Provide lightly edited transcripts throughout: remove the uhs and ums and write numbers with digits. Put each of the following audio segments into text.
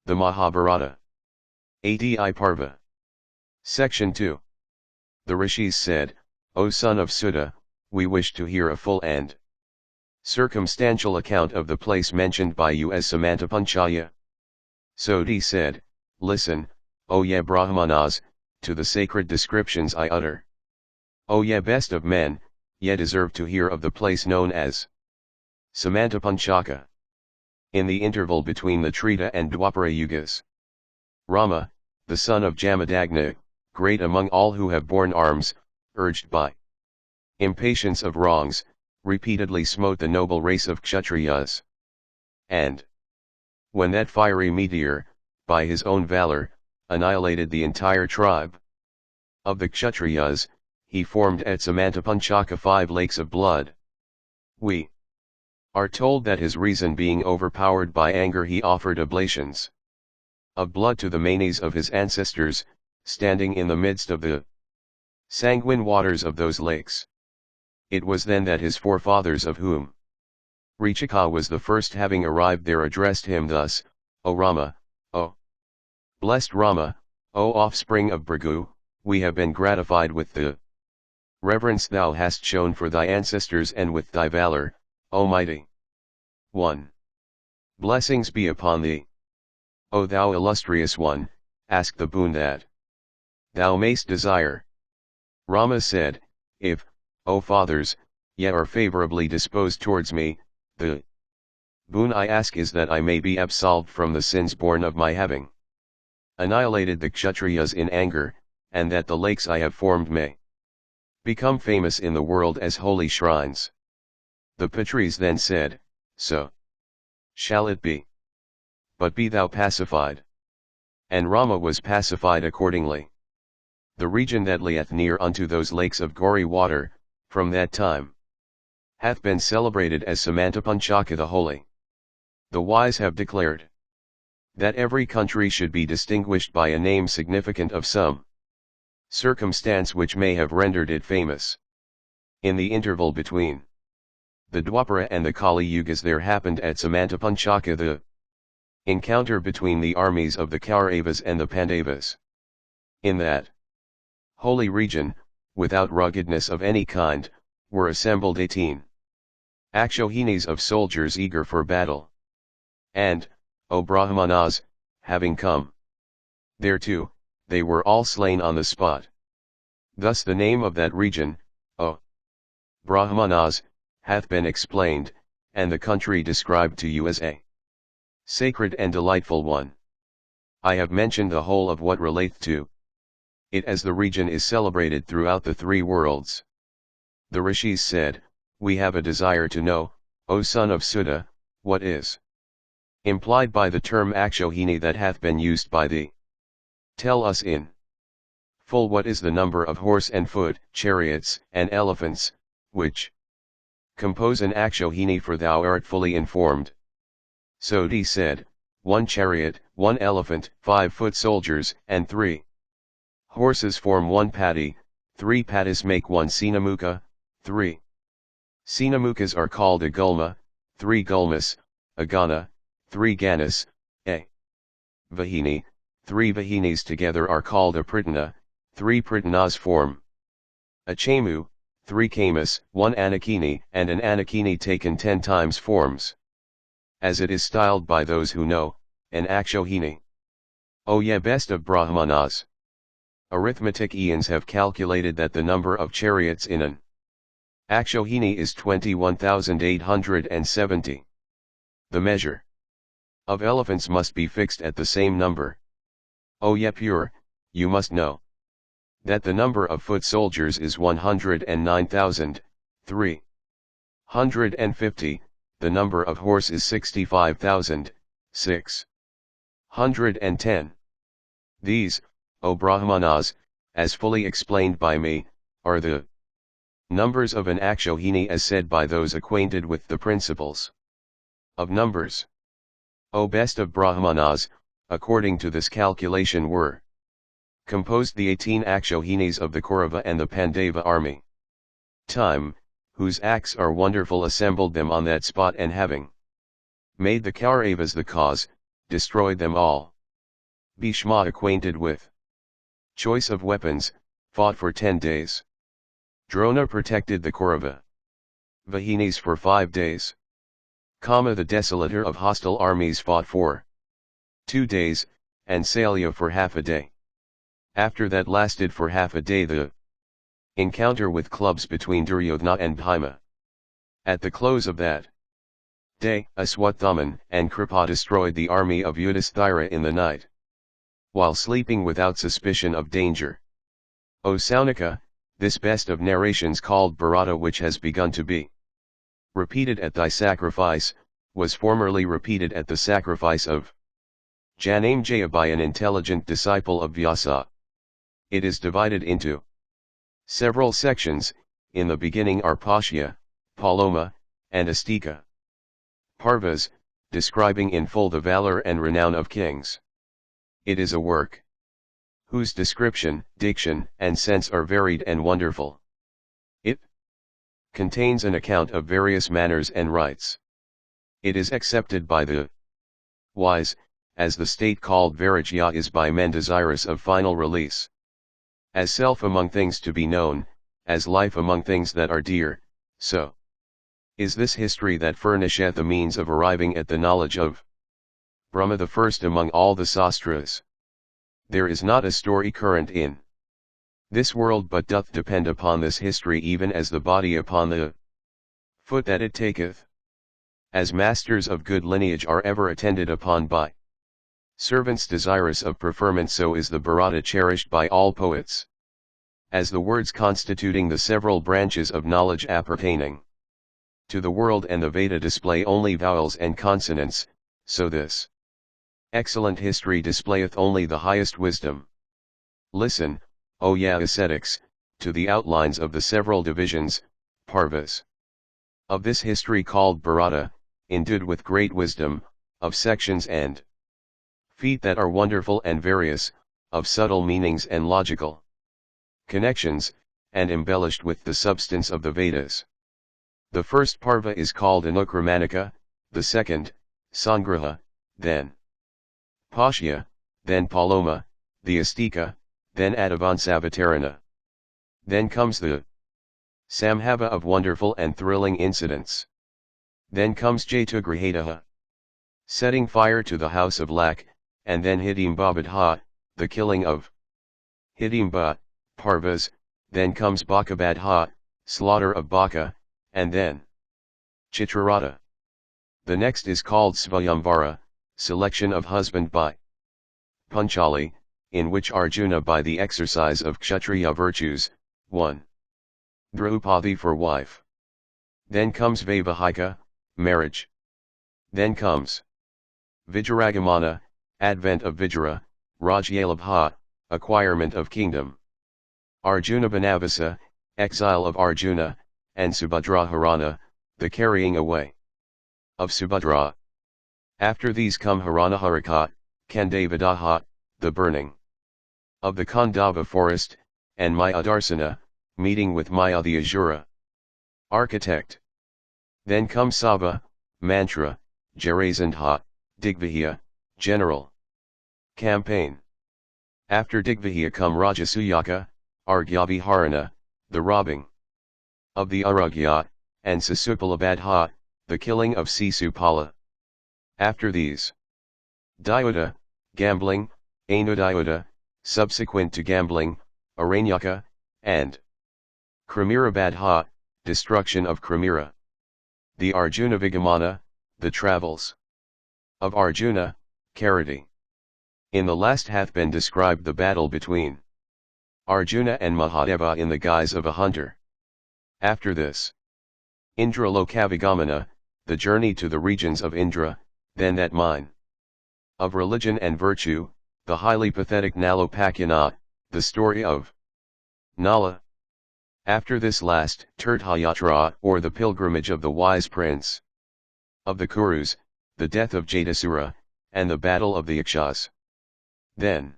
The Mahabharata. Adi Parva. Section 2. The Rishis said, O son of Sudha, we wish to hear a full and circumstantial account of the place mentioned by you as Samantapanchaya. Sodhi said, Listen, O ye Brahmanas, to the sacred descriptions I utter. O ye best of men, ye deserve to hear of the place known as Samantapanchaka. In the interval between the Treta and Dwapara Yugas, Rama, the son of Jamadagna, great among all who have borne arms, urged by impatience of wrongs, repeatedly smote the noble race of Kshatriyas. And when that fiery meteor, by his own valor, annihilated the entire tribe of the Kshatriyas, he formed at Samantapanchaka 5 lakes of blood. We are told that his reason being overpowered by anger he offered oblations of blood to the manes of his ancestors, standing in the midst of the sanguine waters of those lakes. It was then that his forefathers, of whom Richika was the first, having arrived there, addressed him thus, O Rama, O blessed Rama, O offspring of Bhrigu, we have been gratified with the reverence thou hast shown for thy ancestors and with thy valor, O mighty one. Blessings be upon thee. O thou illustrious one, ask the boon that thou mayst desire. Rama said, If, O fathers, ye are favorably disposed towards me, the boon I ask is that I may be absolved from the sins born of my having annihilated the Kshatriyas in anger, and that the lakes I have formed may become famous in the world as holy shrines. The Patris then said, So shall it be. But be thou pacified. And Rama was pacified accordingly. The region that lieth near unto those lakes of gory water, from that time, hath been celebrated as Samantapanchaka the Holy. The wise have declared that every country should be distinguished by a name significant of some circumstance which may have rendered it famous. In the interval between the Dwapara and the Kali Yugas there happened at Samantapanchaka the encounter between the armies of the Kauravas and the Pandavas. In that holy region, without ruggedness of any kind, were assembled 18 Akshohinis of soldiers eager for battle. And, O Brahmanas, having come thereto, they were all slain on the spot. Thus the name of that region, O Brahmanas, hath been explained, and the country described to you as a sacred and delightful one. I have mentioned the whole of what relateth to it, as the region is celebrated throughout the 3 worlds. The Rishis said, We have a desire to know, O son of Sudha, what is implied by the term Akshohini that hath been used by thee. Tell us in full what is the number of horse and foot, chariots and elephants, which compose an Akshohini, for thou art fully informed. Sodhi said, 1 chariot, 1 elephant, 5 foot soldiers, and 3 horses form 1 patti, 3 pattis make 1 Sinamuka, 3 Sinamukas are called a gulma, 3 gulmas, a gana, 3 ganas, a vahini, 3 vahinis together are called a pritana, 3 pritanas form a chamu, 3 kamas, 1 anakini, and an anakini taken 10 times forms, as it is styled by those who know, an Akshohini. O ye best of Brahmanas! Arithmetic eons have calculated that the number of chariots in an Akshohini is 21,870. The measure of elephants must be fixed at the same number. O ye pure, you must know that the number of foot soldiers is 109,350, the number of horse is 65,610. These, O Brahmanas, as fully explained by me, are the numbers of an Akshohini as said by those acquainted with the principles of numbers. O best of Brahmanas, according to this calculation were composed the 18 Akshohinis of the Kaurava and the Pandava army. Time, whose acts are wonderful, assembled them on that spot, and having made the Kauravas the cause, destroyed them all. Bhishma acquainted with choice of weapons, fought for 10 days. Drona protected the Kaurava Vahinis for 5 days. Kama the desolator of hostile armies fought for 2 days, and Salya for half a day. After that lasted for half a day the encounter with clubs between Duryodhana and Bhima. At the close of that day, Aswathaman and Kripa destroyed the army of Yudhisthira in the night, while sleeping without suspicion of danger. O Saunika, this best of narrations called Bharata, which has begun to be repeated at thy sacrifice, was formerly repeated at the sacrifice of Janamejaya by an intelligent disciple of Vyasa. It is divided into several sections. In the beginning are Pashya, Paloma, and Astika. Parvas, describing in full the valor and renown of kings. It is a work whose description, diction, and sense are varied and wonderful. It contains an account of various manners and rites. It is accepted by the wise, as the state called Vairagya is by men desirous of final release. As self among things to be known, as life among things that are dear, so is this history that furnisheth the means of arriving at the knowledge of Brahma, the first among all the sastras. There is not a story current in this world but doth depend upon this history, even as the body upon the foot that it taketh. As masters of good lineage are ever attended upon by servants desirous of preferment, so is the Bharata cherished by all poets. As the words constituting the several branches of knowledge appertaining to the world and the Veda display only vowels and consonants, so this excellent history displayeth only the highest wisdom. Listen, O ye ascetics, to the outlines of the several divisions, parvas, of this history called Bharata, endued with great wisdom, of sections and feet that are wonderful and various, of subtle meanings and logical connections, and embellished with the substance of the Vedas. The first Parva is called Anukramanika, the second, Sangraha, then Pashya, then Paloma, the Astika, then Adavansavatarana. Then comes the Samhava of wonderful and thrilling incidents. Then comes Jatugrihataha, setting fire to the house of Lak, and then Hidimba, the killing of Hidimba, Parvas, then comes Bakabadha, slaughter of Baka, and then Chitrarata. The next is called Svayamvara, selection of husband by Panchali, in which Arjuna by the exercise of Kshatriya virtues, won Draupadi for wife. Then comes Vaivahika, marriage. Then comes Vijaragamana, advent of Vijara, Rajyalabha, acquirement of kingdom. Arjuna Banavasa, exile of Arjuna, and Subhadra Harana, the carrying away of Subhadra. After these come Haranaharaka, Kandavadaha, the burning of the Khandava forest, and Mayadarsana, meeting with Maya the Asura architect. Then come Sava, Mantra, Jarasandha, Digvihya, general campaign. After Digvihya come Rajasuyaka, Argyaviharana, the robbing of the Aragya, and Sisupalabadha, the killing of Sisupala. After these, Dayuta, gambling, Anudayuta, subsequent to gambling, Aranyaka, and Kramirabadha, destruction of Kramira. The Arjuna Vigamana, the travels of Arjuna, Karati. In the last hath been described the battle between Arjuna and Mahadeva in the guise of a hunter. After this, Indralokavigamana, the journey to the regions of Indra, then that mine of religion and virtue, the highly pathetic Nalopakyana, the story of Nala. After this last, Tirthayatra, or the pilgrimage of the wise prince of the Kurus, the death of Jatasura, and the battle of the Ikshas. Then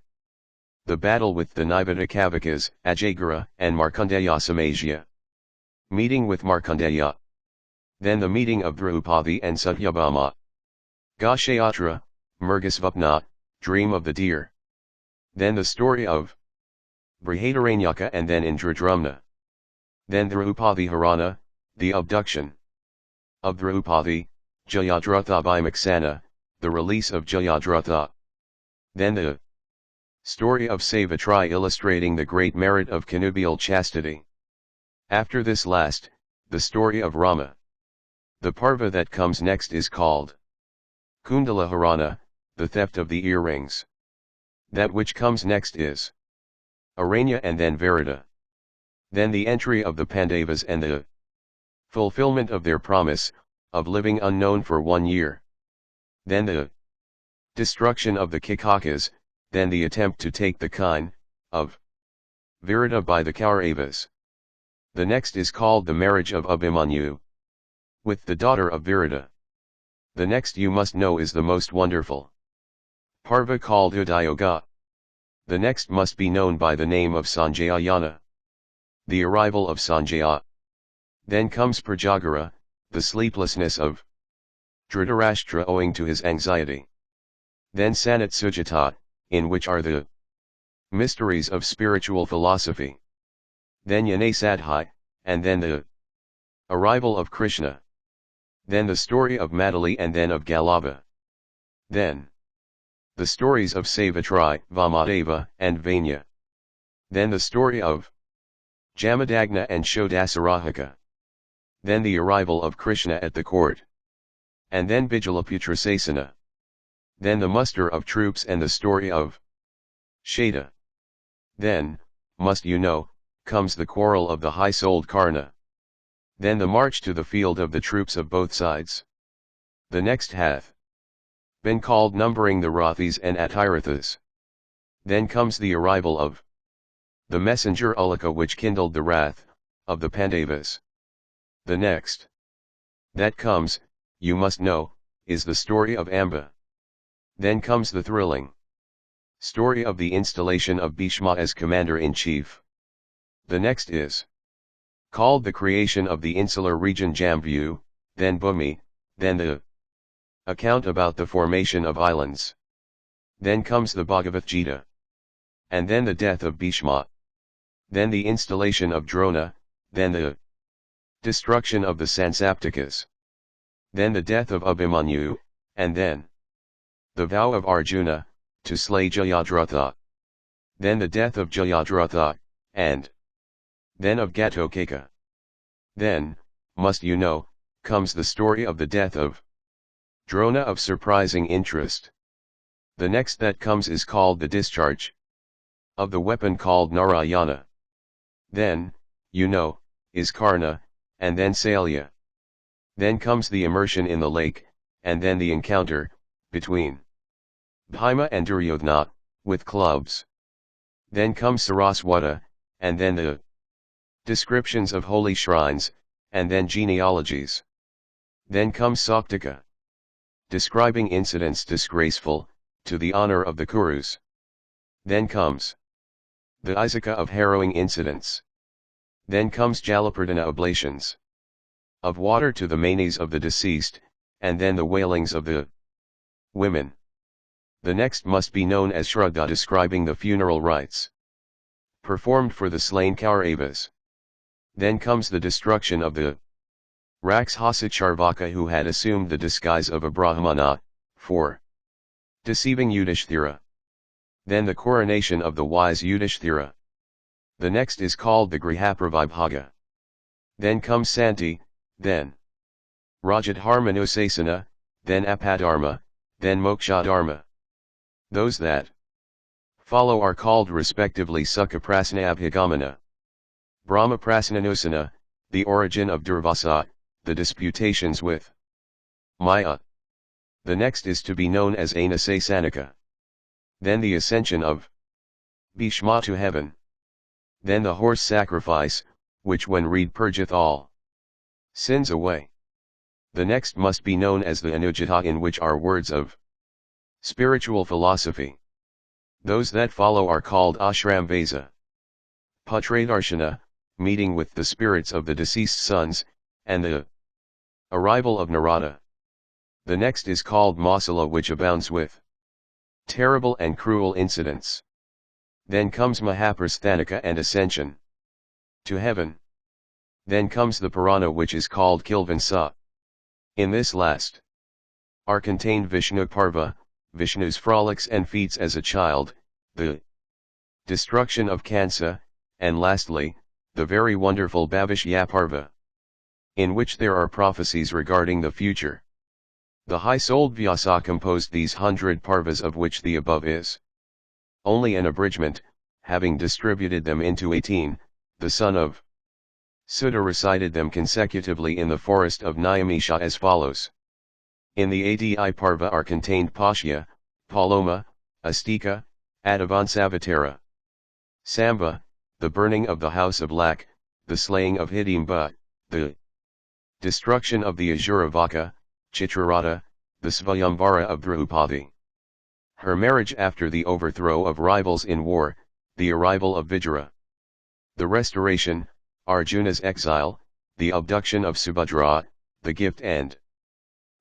the battle with the Naivatakavikas, Ajagara, and Markandeya Samasia. Meeting with Markandeya. Then the meeting of Draupadi and Satyabhama. Gashayatra, Murgasvapna, dream of the deer. Then the story of Brihadaranyaka and then Indradrumna. Then Draupadi Harana, the abduction of Draupadi, Jayadratha by Maksana, the release of Jayadratha. Then the story of Savitri illustrating the great merit of connubial chastity. After this last, the story of Rama. The Parva that comes next is called Kundala Harana, the theft of the earrings. That which comes next is Aranya and then Verita. Then the entry of the Pandavas and the fulfillment of their promise, of living unknown for 1 year. Then the destruction of the Kikakas, then the attempt to take the kine of Virata by the Kauravas. The next is called the marriage of Abhimanyu with the daughter of Virata. The next you must know is the most wonderful Parva called Udayoga. The next must be known by the name of Sanjayayana, the arrival of Sanjaya. Then comes Prajagara, the sleeplessness of Dhritarashtra owing to his anxiety. Then Sanat Sujata, in which are the mysteries of spiritual philosophy. Then Yane Sadhai, and then the arrival of Krishna. Then the story of Madali and then of Galaba. Then the stories of Savitri, Vamadeva, and Vanya. Then the story of Jamadagna and Shodasarahaka. Then the arrival of Krishna at the court. And then Bijalaputrasasana. Then the muster of troops and the story of Sheta. Then, must you know, comes the quarrel of the high-souled Karna. Then the march to the field of the troops of both sides. The next hath been called numbering the Rathis and Atirathas. Then comes the arrival of the messenger Ulaka which kindled the wrath of the Pandavas. The next that comes, you must know, is the story of Amba. Then comes the thrilling story of the installation of Bhishma as commander-in-chief. The next is called the creation of the insular region Jambu, then Bhumi, then the account about the formation of islands. Then comes the Bhagavad Gita. And then the death of Bhishma. Then the installation of Drona, then the destruction of the Sansaptikas. Then the death of Abhimanyu, and then the vow of Arjuna, to slay Jayadratha. Then the death of Jayadratha, and then of Gatotkaca. Then, must you know, comes the story of the death of Drona of surprising interest. The next that comes is called the discharge of the weapon called Narayana. Then, you know, is Karna, and then Salya. Then comes the immersion in the lake, and then the encounter between Bhima and Duryodhana, with clubs. Then comes Saraswata, and then the descriptions of holy shrines, and then genealogies. Then comes Saktika, describing incidents disgraceful to the honor of the Kurus. Then comes the Isaka of harrowing incidents. Then comes Jalapradana oblations of water to the manes of the deceased, and then the wailings of the women. The next must be known as Shraddha, describing the funeral rites performed for the slain Kauravas. Then comes the destruction of the Rakshasa Charvaka who had assumed the disguise of a Brahmana, for deceiving Yudhishthira. Then the coronation of the wise Yudhishthira. The next is called the Grihapravibhaga. Then comes Santi, then Rajadharmanusasana, then Apadharma, then Mokshadharma. Those that follow are called respectively Sukhaprasana Abhigamana, Brahmaprasnanusana, the origin of Durvasa, the disputations with Maya. The next is to be known as Anasasanika. Then the ascension of Bhishma to heaven. Then the horse sacrifice, which when read purgeth all sins away. The next must be known as the Anujata, in which are words of spiritual philosophy. Those that follow are called Ashramvesa. Putradarshana, meeting with the spirits of the deceased sons, and the arrival of Narada. The next is called Masala, which abounds with terrible and cruel incidents. Then comes Mahaprasthanika and ascension to heaven. Then comes the Purana, which is called Kilvansa. In this last are contained Vishnu Parva, Vishnu's frolics and feats as a child, the destruction of Kansa, and lastly, the very wonderful Bhavishya Parva, in which there are prophecies regarding the future. The high-souled Vyasa composed these 100 Parvas, of which the above is only an abridgment, having distributed them into 18, the son of Sudha recited them consecutively in the forest of Nayamisha as follows. In the Adi Parva are contained Pashya, Paloma, Astika, Adavansavitara, Samba, the burning of the house of Lak, the slaying of Hidimba, the destruction of the Ajuravaka, Chitrarata, the Svayamvara of Draupadi, her marriage after the overthrow of rivals in war, the arrival of Vijaya, the restoration, Arjuna's exile, the abduction of Subhadra, the gift and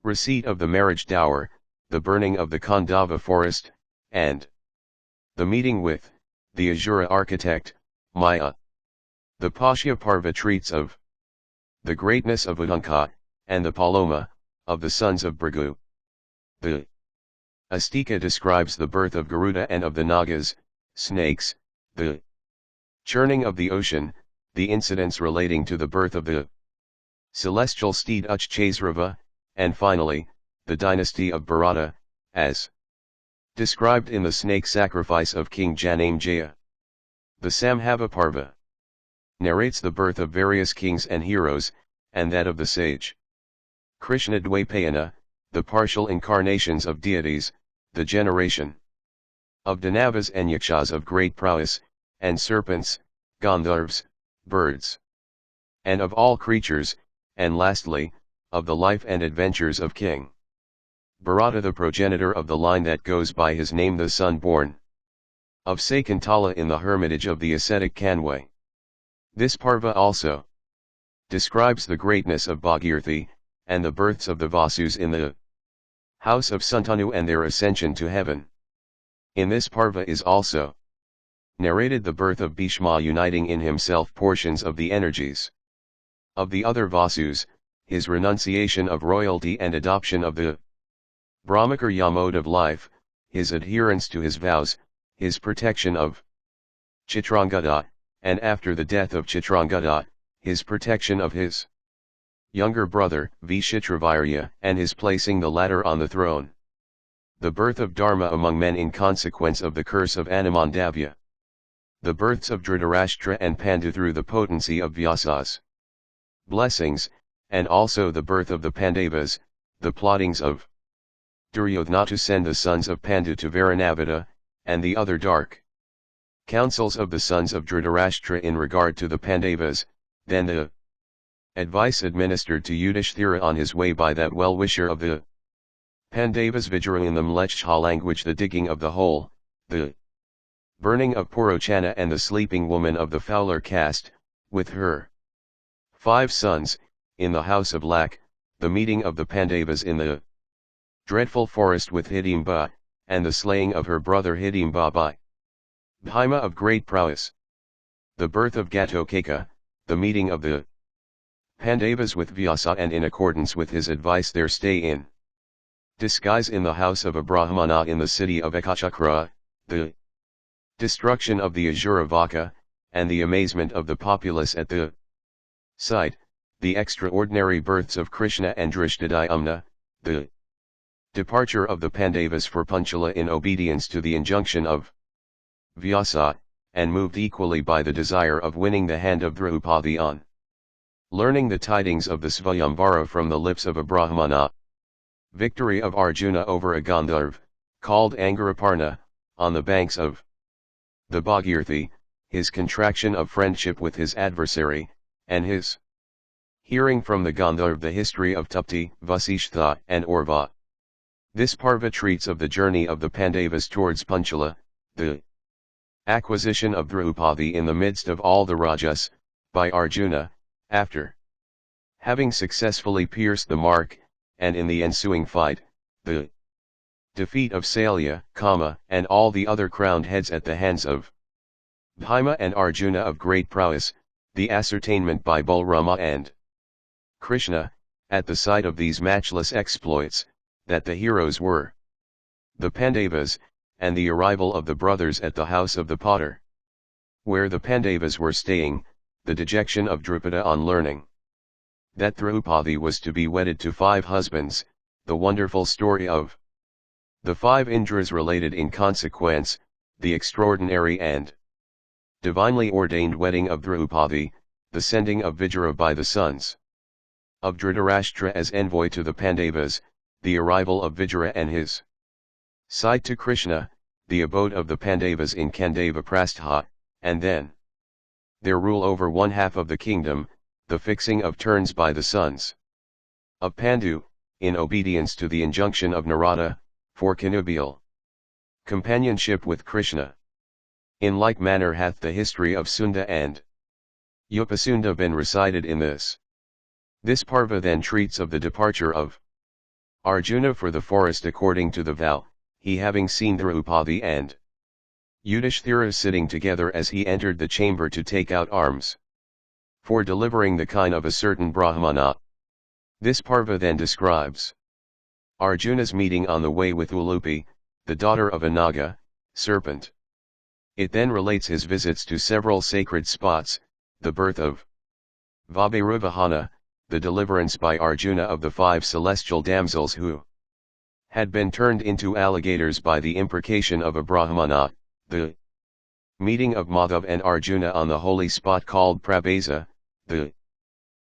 receipt of the marriage dower, the burning of the Khandava forest, and the meeting with the Asura architect, Maya. The Pashya Parva treats of the greatness of Udanka, and the Paloma, of the sons of Bhrigu. The Astika describes the birth of Garuda and of the Nagas, snakes, the churning of the ocean, the incidents relating to the birth of the celestial steed Uchchesrava, and finally, the dynasty of Bharata, as described in the snake sacrifice of King Janamejaya. The Sambhava Parva narrates the birth of various kings and heroes, and that of the sage Krishna Dwaipayana, the partial incarnations of deities, the generation of Danavas and Yakshas of great prowess, and serpents, Gandharvas, birds, and of all creatures, and lastly, of the life and adventures of King Bharata, the progenitor of the line that goes by his name, the son born of Sakuntala in the hermitage of the ascetic Kanway. This Parva also describes the greatness of Bhagirathi, and the births of the Vasus in the house of Santanu and their ascension to heaven. In this Parva is also narrated the birth of Bhishma, uniting in himself portions of the energies of the other Vasus, his renunciation of royalty and adoption of the Brahmacharya mode of life, his adherence to his vows, his protection of Chitrangada, and after the death of Chitrangada, his protection of his younger brother, Vishitravirya, and his placing the latter on the throne. The birth of Dharma among men in consequence of the curse of Anumandavya. The births of Dhritarashtra and Pandu through the potency of Vyasa's blessings, and also the birth of the Pandavas, the plottings of Duryodhana to send the sons of Pandu to Varanavada, and the other dark counsels of the sons of Dhritarashtra in regard to the Pandavas, then the advice administered to Yudhishthira on his way by that well-wisher of the Pandavas Vijaya in the Mlechha language, the digging of the hole, the burning of Purochana and the sleeping woman of the fouler caste, with her 5 sons, in the house of Lak, the meeting of the Pandavas in the dreadful forest with Hidimba, and the slaying of her brother Hidimba by Bhima of great prowess. The birth of Gatotkaca, the meeting of the Pandavas with Vyasa, and in accordance with his advice their stay in disguise in the house of a Brahmana in the city of Ekachakra, the destruction of the Ajuravaka, and the amazement of the populace at the sight, the extraordinary births of Krishna and Drishtadyumna, the departure of the Pandavas for Panchala in obedience to the injunction of Vyasa, and moved equally by the desire of winning the hand of Draupadi on learning the tidings of the Svayamvara from the lips of a Brahmana. Victory of Arjuna over a Gandharv, called Angaraparna, on the banks of the Bhagirathi, his contraction of friendship with his adversary, and his hearing from the Gandharv the history of Tapti, Vasishtha, and Orva. This Parva treats of the journey of the Pandavas towards Panchala, the acquisition of Draupadi in the midst of all the Rajas, by Arjuna, after having successfully pierced the mark, and in the ensuing fight, the defeat of Salya, Kama, and all the other crowned heads at the hands of Bhima and Arjuna of great prowess, the ascertainment by Balarama and Krishna, at the sight of these matchless exploits, that the heroes were the Pandavas, and the arrival of the brothers at the house of the potter, where the Pandavas were staying, the dejection of Drupada on learning that Draupadi was to be wedded to 5 husbands, the wonderful story of the 5 Indras related in consequence, the extraordinary and divinely ordained wedding of Draupadi, the sending of Vijaya by the sons of Dhritarashtra as envoy to the Pandavas, the arrival of Vijaya and his side to Krishna, the abode of the Pandavas in Kandava Prastha, and then their rule over 1/2 of the kingdom, the fixing of turns by the sons of Pandu, in obedience to the injunction of Narada, for connubial companionship with Krishna. In like manner hath the history of Sunda and Upasunda been recited in this. This Parva then treats of the departure of Arjuna for the forest according to the vow, he having seen Draupadi and Yudhishthira sitting together as he entered the chamber to take out arms for delivering the kine of a certain Brahmana. This Parva then describes Arjuna's meeting on the way with Ulupi, the daughter of a Naga, serpent. It then relates his visits to several sacred spots, the birth of Vabharuvahana, the deliverance by Arjuna of the 5 celestial damsels who had been turned into alligators by the imprecation of a Brahmana, the meeting of Madhav and Arjuna on the holy spot called Prabhasa, the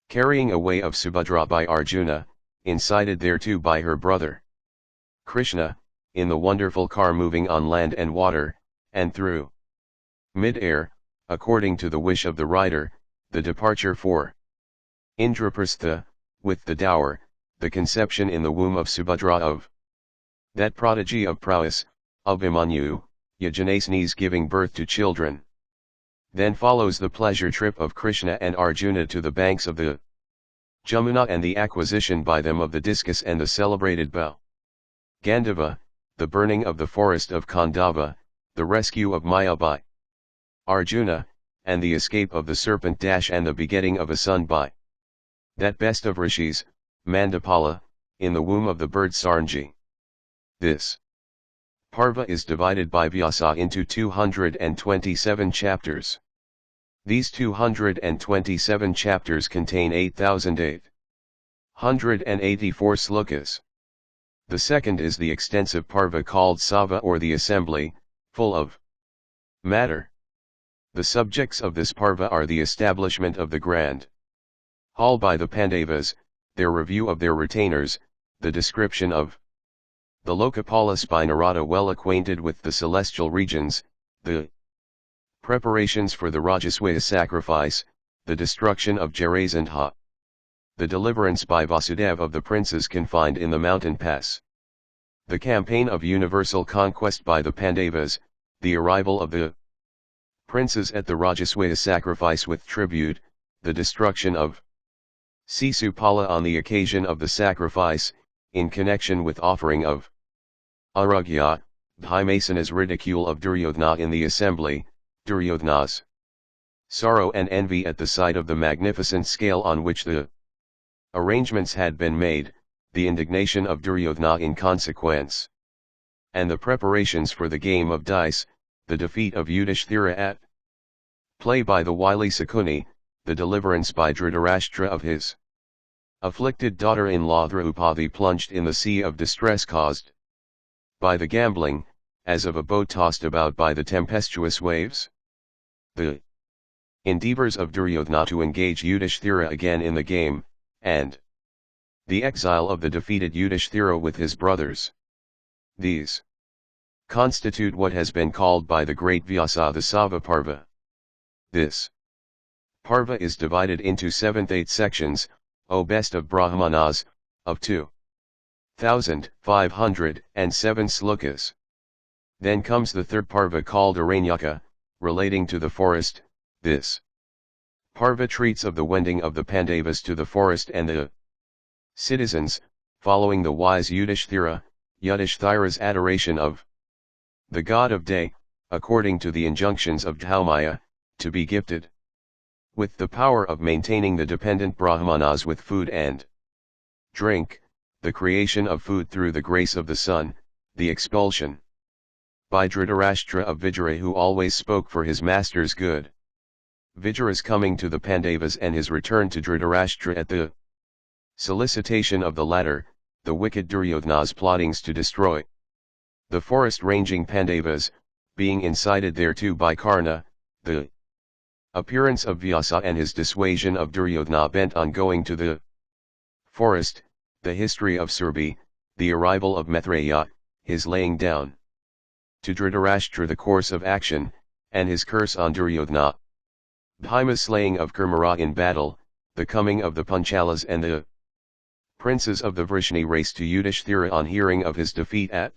carrying away of Subhadra by Arjuna, incited thereto by her brother Krishna, in the wonderful car moving on land and water, and through mid-air, according to the wish of the rider, the departure for Indraprastha, with the dower, the conception in the womb of Subhadra of that prodigy of prowess, Abhimanyu, Yajanasne's giving birth to children. Then follows the pleasure trip of Krishna and Arjuna to the banks of the Jamuna and the acquisition by them of the discus and the celebrated bow. Gandhava, the burning of the forest of Khandava, the rescue of Maya by Arjuna, and the escape of the serpent and the begetting of a son by that best of rishis, Mandapala, in the womb of the bird Sarangi. This Parva is divided by Vyasa into 227 chapters. These 227 chapters contain 8,884 slokas. The second is the extensive Parva called Sava or the assembly, full of matter. The subjects of this Parva are the establishment of the grand hall by the Pandavas, their review of their retainers, the description of the Lokapalas by Narada well acquainted with the celestial regions, the preparations for the Rajaswaya sacrifice, the destruction of Jarasandha, the deliverance by Vasudeva of the princes confined in the mountain pass, the campaign of universal conquest by the Pandavas, the arrival of the princes at the Rajaswaya sacrifice with tribute, the destruction of Sisupala on the occasion of the sacrifice, in connection with offering of Aragya, Bhimasana's ridicule of Duryodhana in the assembly, Duryodhana's sorrow and envy at the sight of the magnificent scale on which the arrangements had been made, the indignation of Duryodhana in consequence, and the preparations for the game of dice, the defeat of Yudhishthira at play by the wily Sakuni, the deliverance by Dhritarashtra of his afflicted daughter-in-law Draupadi plunged in the sea of distress caused by the gambling, as of a boat tossed about by the tempestuous waves. The endeavors of Duryodhana to engage Yudhishthira again in the game, and the exile of the defeated Yudhishthira with his brothers. These constitute what has been called by the great Vyasa the Sava Parva. This Parva is divided into 7-8 sections, O best of Brahmanas, of 2,507 slokas. Then comes the third Parva called Aranyaka, relating to the forest. This Parva treats of the wending of the Pandavas to the forest and the citizens, following the wise Yudhishthira's adoration of the god of day, according to the injunctions of Dhaumaya, to be gifted with the power of maintaining the dependent Brahmanas with food and drink, the creation of food through the grace of the sun, the expulsion by Dhritarashtra of Vijaya, who always spoke for his master's good. Vijay's coming to the Pandavas and his return to Dhritarashtra at the solicitation of the latter, the wicked Duryodhana's plottings to destroy the forest-ranging Pandavas, being incited thereto by Karna, the appearance of Vyasa and his dissuasion of Duryodhana bent on going to the forest, the history of Surbi, the arrival of Maitreya, his laying down to Dhritarashtra the course of action, and his curse on Duryodhana. Bhima's slaying of Kurmara in battle, the coming of the Panchalas and the princes of the Vrishni race to Yudhishthira on hearing of his defeat at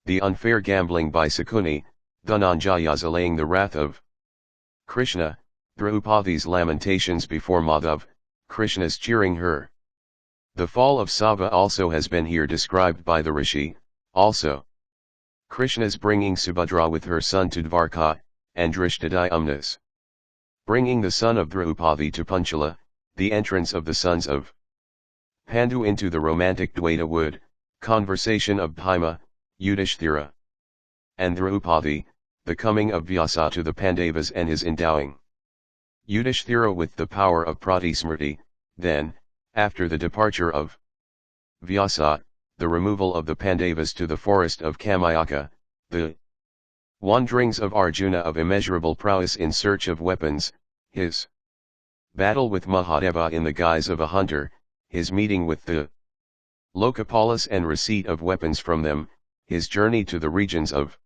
the unfair gambling by Sakuni, Dhananjaya's allaying the wrath of Krishna, Draupadi's lamentations before Madhav, Krishna's cheering her. The fall of Sava also has been here described by the Rishi, also Krishna's bringing Subhadra with her son to Dvarka, and Drishtadhyumna's bringing the son of Draupadi to Panchala, the entrance of the sons of Pandu into the romantic Dwaita wood, conversation of Bhima, Yudhishthira, and Draupadi, the coming of Vyasa to the Pandavas and his endowing Yudhishthira with the power of Pratismrti, then, after the departure of Vyasa, the removal of the Pandavas to the forest of Kamayaka, the wanderings of Arjuna of immeasurable prowess in search of weapons, his battle with Mahadeva in the guise of a hunter, his meeting with the Lokapalas and receipt of weapons from them, his journey to the regions of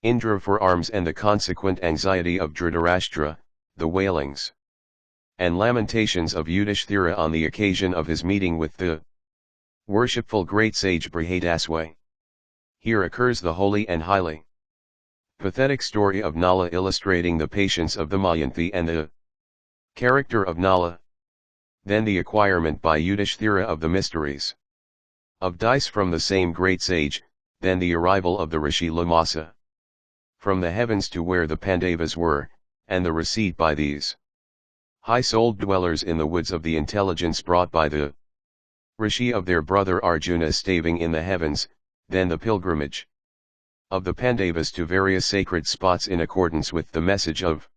Indra for arms and the consequent anxiety of Dhritarashtra, the wailings and lamentations of Yudhishthira on the occasion of his meeting with the worshipful great sage Brihadasway. Here occurs the holy and highly pathetic story of Nala, illustrating the patience of the Mayanthi and the character of Nala. Then the acquirement by Yudhishthira of the mysteries of dice from the same great sage, then the arrival of the Rishi Lamasa from the heavens to where the Pandavas were, and the receipt by these high-souled dwellers in the woods of the intelligence brought by the Rishi of their brother Arjuna staving in the heavens, then the pilgrimage of the Pandavas to various sacred spots in accordance with the message of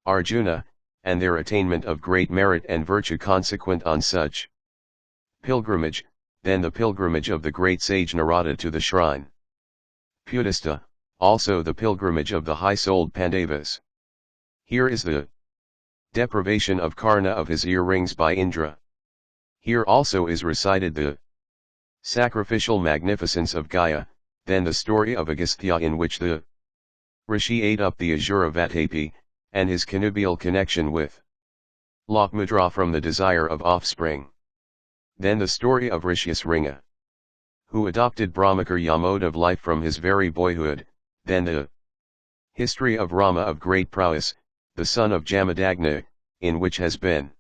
Arjuna, and their attainment of great merit and virtue consequent on such pilgrimage, then the pilgrimage of the great sage Narada to the shrine Pudista, also the pilgrimage of the high-souled Pandavas. Here is the deprivation of Karna of his earrings by Indra. Here also is recited the sacrificial magnificence of Gaya, then the story of Agastya in which the Rishi ate up the Asura Vatapi, and his connubial connection with Lokmudra from the desire of offspring. Then the story of Rishyasringa, who adopted Brahmacharya mode of life from his very boyhood, then the history of Rama of great prowess, the son of Jamadagna, in which has been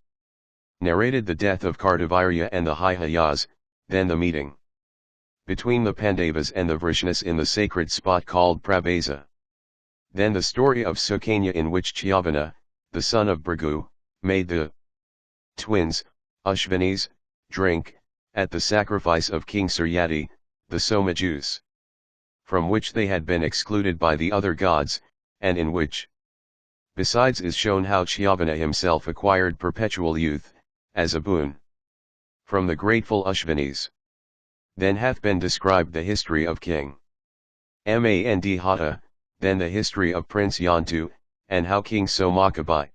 narrated the death of Kartavirya and the Hayayas, then the meeting between the Pandavas and the Vrishnis in the sacred spot called Pravasa. Then the story of Sukanya in which Chyavana, the son of Bhrigu, made the twins, Ashvinis, drink, at the sacrifice of King Suryati, the Soma juice, from which they had been excluded by the other gods, and in which, besides, is shown how Chyavana himself acquired perpetual youth, as a boon, from the grateful Ashvinis. Then hath been described the history of King Mandhata, then the history of Prince Yantu, and how King Somaka by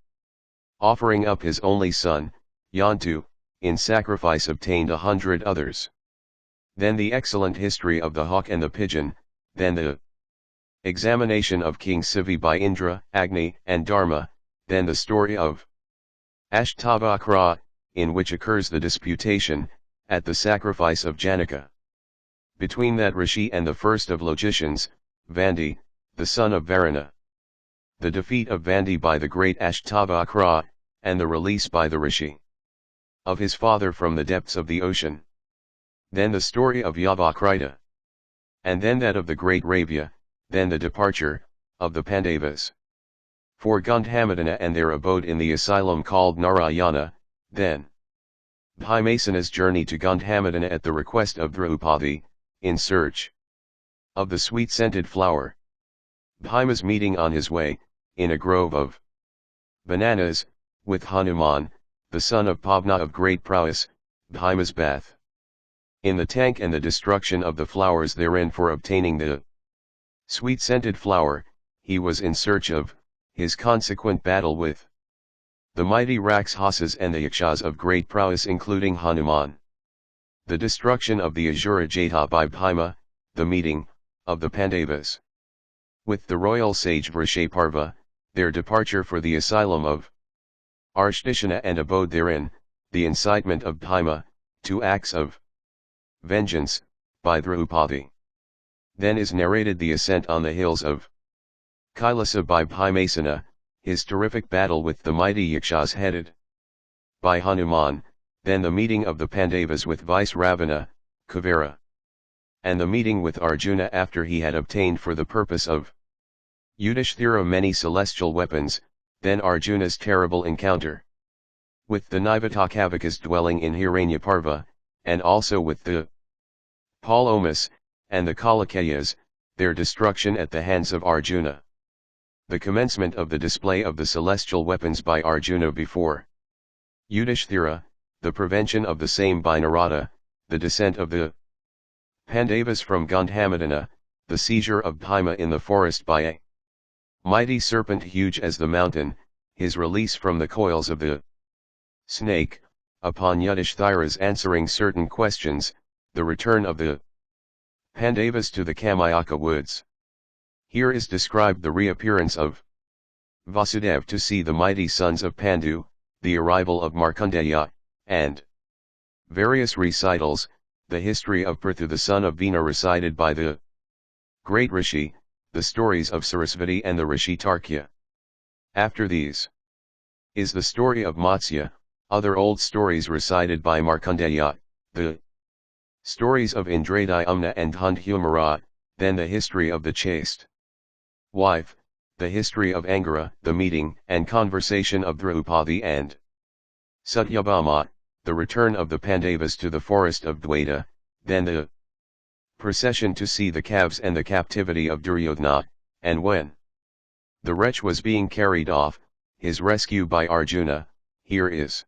offering up his only son, Yantu, in sacrifice obtained 100 others. Then the excellent history of the hawk and the pigeon, then the examination of King Sivi by Indra, Agni, and Dharma, then the story of Ashtavakra, in which occurs the disputation, at the sacrifice of Janaka, between that Rishi and the first of logicians, Vandi, the son of Varuna. The defeat of Vandi by the great Ashtavakra, and the release by the Rishi of his father from the depths of the ocean. Then the story of Yavakrita, and then that of the great Ravya, then the departure, of the Pandavas. For Gandhamadana and their abode in the asylum called Narayana, then. Bhimasana's journey to Gandhamadana at the request of Draupadi, in search of the sweet-scented flower. Bhima's meeting on his way, in a grove of bananas, with Hanuman, the son of Pavna of great prowess, Bhima's bath in the tank and the destruction of the flowers therein for obtaining the sweet-scented flower, he was in search of, his consequent battle with the mighty Rakshasas and the Yakshas of great prowess including Hanuman. The destruction of the Asura Jata by Bhima, the meeting, of the Pandavas with the royal sage Vrishaparva, their departure for the asylum of Arshishana and abode therein, the incitement of Bhima, to acts of vengeance, by Draupadi. Then is narrated the ascent on the hills of Kailasa by Bhimasana, his terrific battle with the mighty Yakshas headed by Hanuman, then the meeting of the Pandavas with Vice Ravana, Kuvera, and the meeting with Arjuna after he had obtained for the purpose of Yudhishthira many celestial weapons, then Arjuna's terrible encounter with the Nivatakavikas dwelling in Hiranyaparva, and also with the Palomas, and the Kalakeyas, their destruction at the hands of Arjuna. The commencement of the display of the celestial weapons by Arjuna before Yudhishthira, the prevention of the same by Narada, the descent of the Pandavas from Gandhamadana, the seizure of Bhima in the forest by a mighty serpent huge as the mountain, his release from the coils of the snake, upon Yudhishthira's answering certain questions, the return of the Pandavas to the Kamayaka woods. Here is described the reappearance of Vasudeva to see the mighty sons of Pandu, the arrival of Markandeya, and various recitals, the history of Prithu the son of Vina recited by the great Rishi, the stories of Sarasvati and the Rishi Tarkya. After these is the story of Matsya, other old stories recited by Markandeya, the stories of Indradyumna and Hundhumara, then the history of the chaste wife, the history of Angara, the meeting and conversation of Draupadi and Satyabhama, the return of the Pandavas to the forest of Dwaita, then the procession to see the calves and the captivity of Duryodhana, and when the wretch was being carried off, his rescue by Arjuna. Here is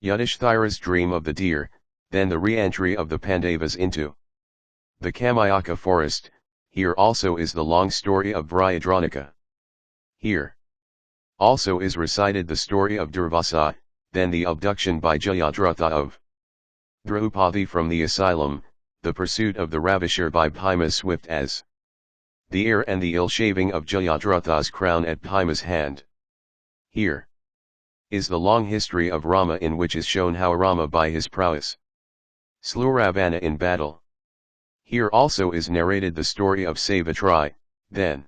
Yudhishthira's dream of the deer, then the re-entry of the Pandavas into the Kamayaka forest. Here also is the long story of Vryadranika. Here also is recited the story of Durvasa, then the abduction by Jayadratha of Draupadi from the asylum, the pursuit of the ravisher by Bhima swift as the air and the ill-shaving of Jayadratha's crown at Bhima's hand. Here is the long history of Rama in which is shown how Rama by his prowess slew Ravana in battle. Here also is narrated the story of Savitri, then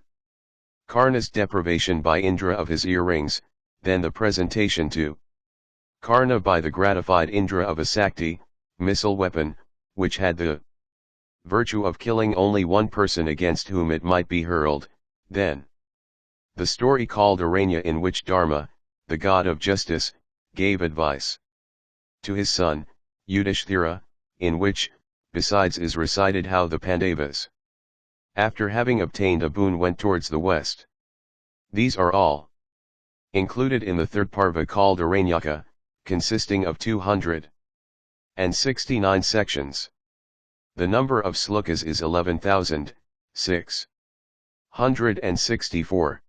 Karna's deprivation by Indra of his earrings, then the presentation to Karna by the gratified Indra of a Sakti, missile weapon, which had the virtue of killing only one person against whom it might be hurled, then the story called Aranya in which Dharma, the god of justice, gave advice to his son, Yudhishthira, in which, besides is recited how the Pandavas, after having obtained a boon went towards the west. These are all included in the third Parva called Aranyaka, consisting of 269 sections. The number of slokas is 11,664.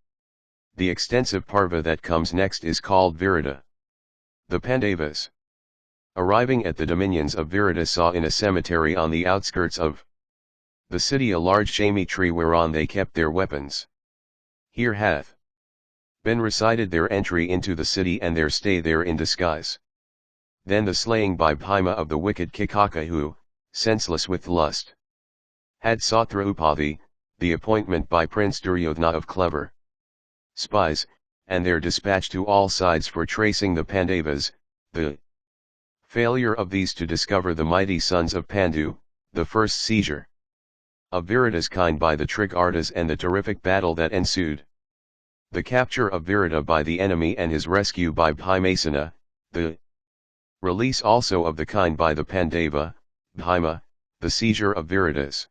The extensive Parva that comes next is called Virata. The Pandavas, arriving at the dominions of Virata, saw in a cemetery on the outskirts of the city a large shami tree whereon they kept their weapons. Here hath been recited their entry into the city and their stay there in disguise. Then the slaying by Bhima of the wicked Kikaka who, senseless with lust, had sought Draupadi, the appointment by Prince Duryodhana of clever spies, and their dispatch to all sides for tracing the Pandavas, the failure of these to discover the mighty sons of Pandu, the first seizure of Virida's kind by the trick artists and the terrific battle that ensued. The capture of Virida by the enemy and his rescue by Bhimasena, the release also of the kind by the Pandava, Bhima, the seizure of Virida's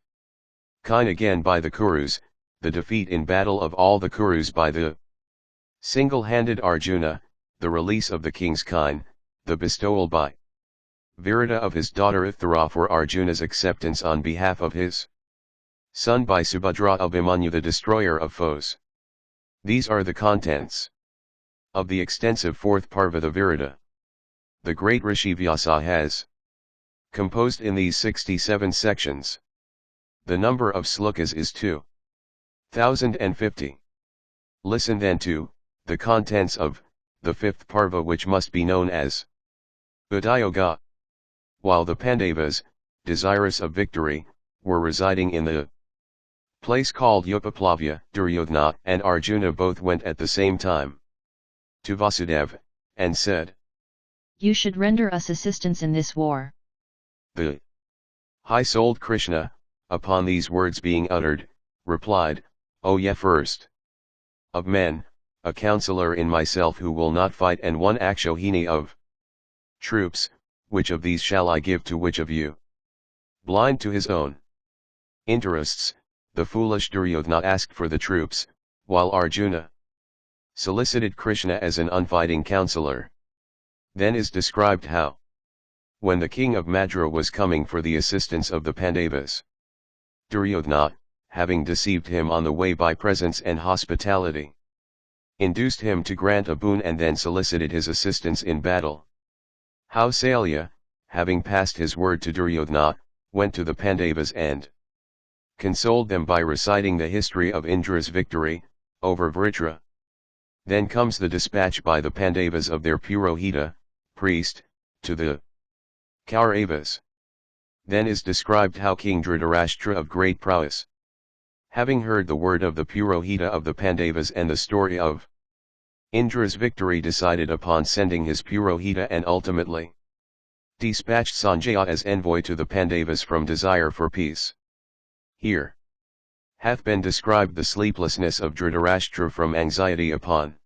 kind again by the Kurus, the defeat in battle of all the Kurus by the single-handed Arjuna, the release of the king's kind, the bestowal by Virida of his daughter Uttara for Arjuna's acceptance on behalf of his son by Subhadra of Abhimanyu the destroyer of foes. These are the contents of the extensive fourth Parva the Virida. The great Rishi Vyasa has composed in these 67 sections. The number of slokas is 2050. Listen then to the contents of the fifth Parva, which must be known as Udayoga. While the Pandavas, desirous of victory, were residing in the place called Upaplavya, Duryodhana and Arjuna both went at the same time to Vasudeva, and said, "You should render us assistance in this war." The high-souled Krishna, upon these words being uttered, replied, "O ye first of men, a counselor in myself who will not fight and one Akshohini of troops, which of these shall I give to which of you?" Blind to his own interests, the foolish Duryodhana asked for the troops, while Arjuna solicited Krishna as an unfighting counselor. Then is described how, when the king of Madra was coming for the assistance of the Pandavas, Duryodhana, having deceived him on the way by presents and hospitality, induced him to grant a boon and then solicited his assistance in battle. How Salya, having passed his word to Duryodhana, went to the Pandavas and consoled them by reciting the history of Indra's victory over Vritra. Then comes the dispatch by the Pandavas of their Purohita, priest, to the Kauravas. Then is described how King Dhritarashtra of great prowess, having heard the word of the Purohita of the Pandavas and the story of Indra's victory, decided upon sending his Purohita and ultimately dispatched Sanjaya as envoy to the Pandavas from desire for peace. Here hath been described the sleeplessness of Dhritarashtra from anxiety upon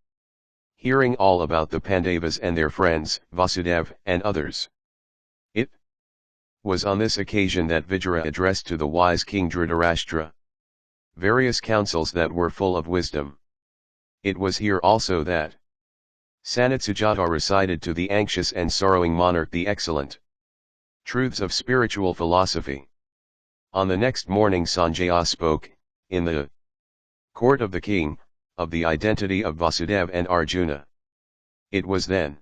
hearing all about the Pandavas and their friends, Vasudeva and others. It was on this occasion that Vijaya addressed to the wise king Dhritarashtra various counsels that were full of wisdom. It was here also that Sanatsujata recited to the anxious and sorrowing monarch the excellent truths of spiritual philosophy. On the next morning Sanjaya spoke, in the court of the king, of the identity of Vasudeva and Arjuna. It was then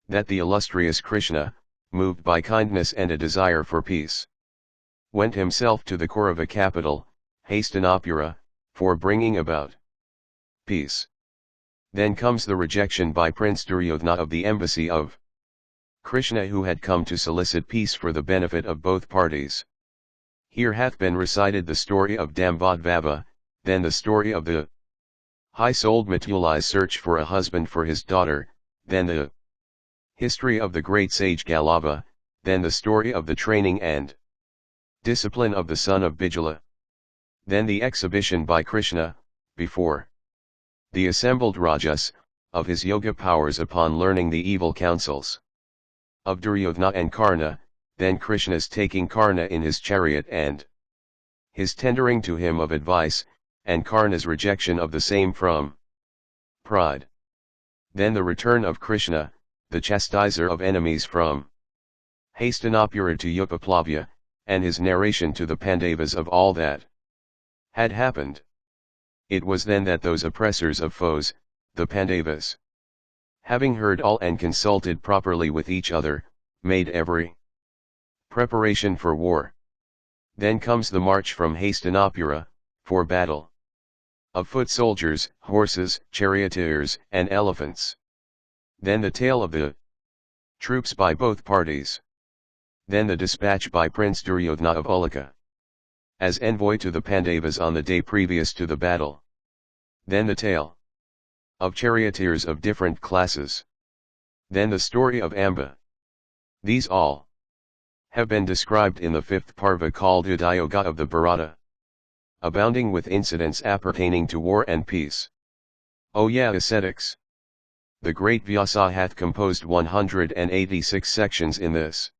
that the illustrious Krishna, moved by kindness and a desire for peace, went himself to the Kaurava capital, Hastinapura, for bringing about peace. Then comes the rejection by Prince Duryodhana of the embassy of Krishna, who had come to solicit peace for the benefit of both parties. Here hath been recited the story of Dambadvava, then the story of the high-souled Matulai's search for a husband for his daughter, then the history of the great sage Galava, then the story of the training and discipline of the son of Bijala. Then the exhibition by Krishna, before the assembled Rajas, of his yoga powers upon learning the evil counsels of Duryodhana and Karna, then Krishna's taking Karna in his chariot and his tendering to him of advice, and Karna's rejection of the same from pride. Then the return of Krishna, the chastiser of enemies from Hastinapura to Upaplavya, and his narration to the Pandavas of all that had happened. It was then that those oppressors of foes, the Pandavas, having heard all and consulted properly with each other, made every preparation for war. Then comes the march from Hastinapura, for battle, of foot soldiers, horses, charioteers, and elephants. Then the tale of the troops by both parties. Then the dispatch by Prince Duryodhana of Ulaka as envoy to the Pandavas on the day previous to the battle. Then the tale of charioteers of different classes. Then the story of Amba. These all have been described in the fifth Parva called Udayoga of the Bharata. abounding with incidents appertaining to war and peace. O yeah, ascetics! The great Vyasa hath composed 186 sections in this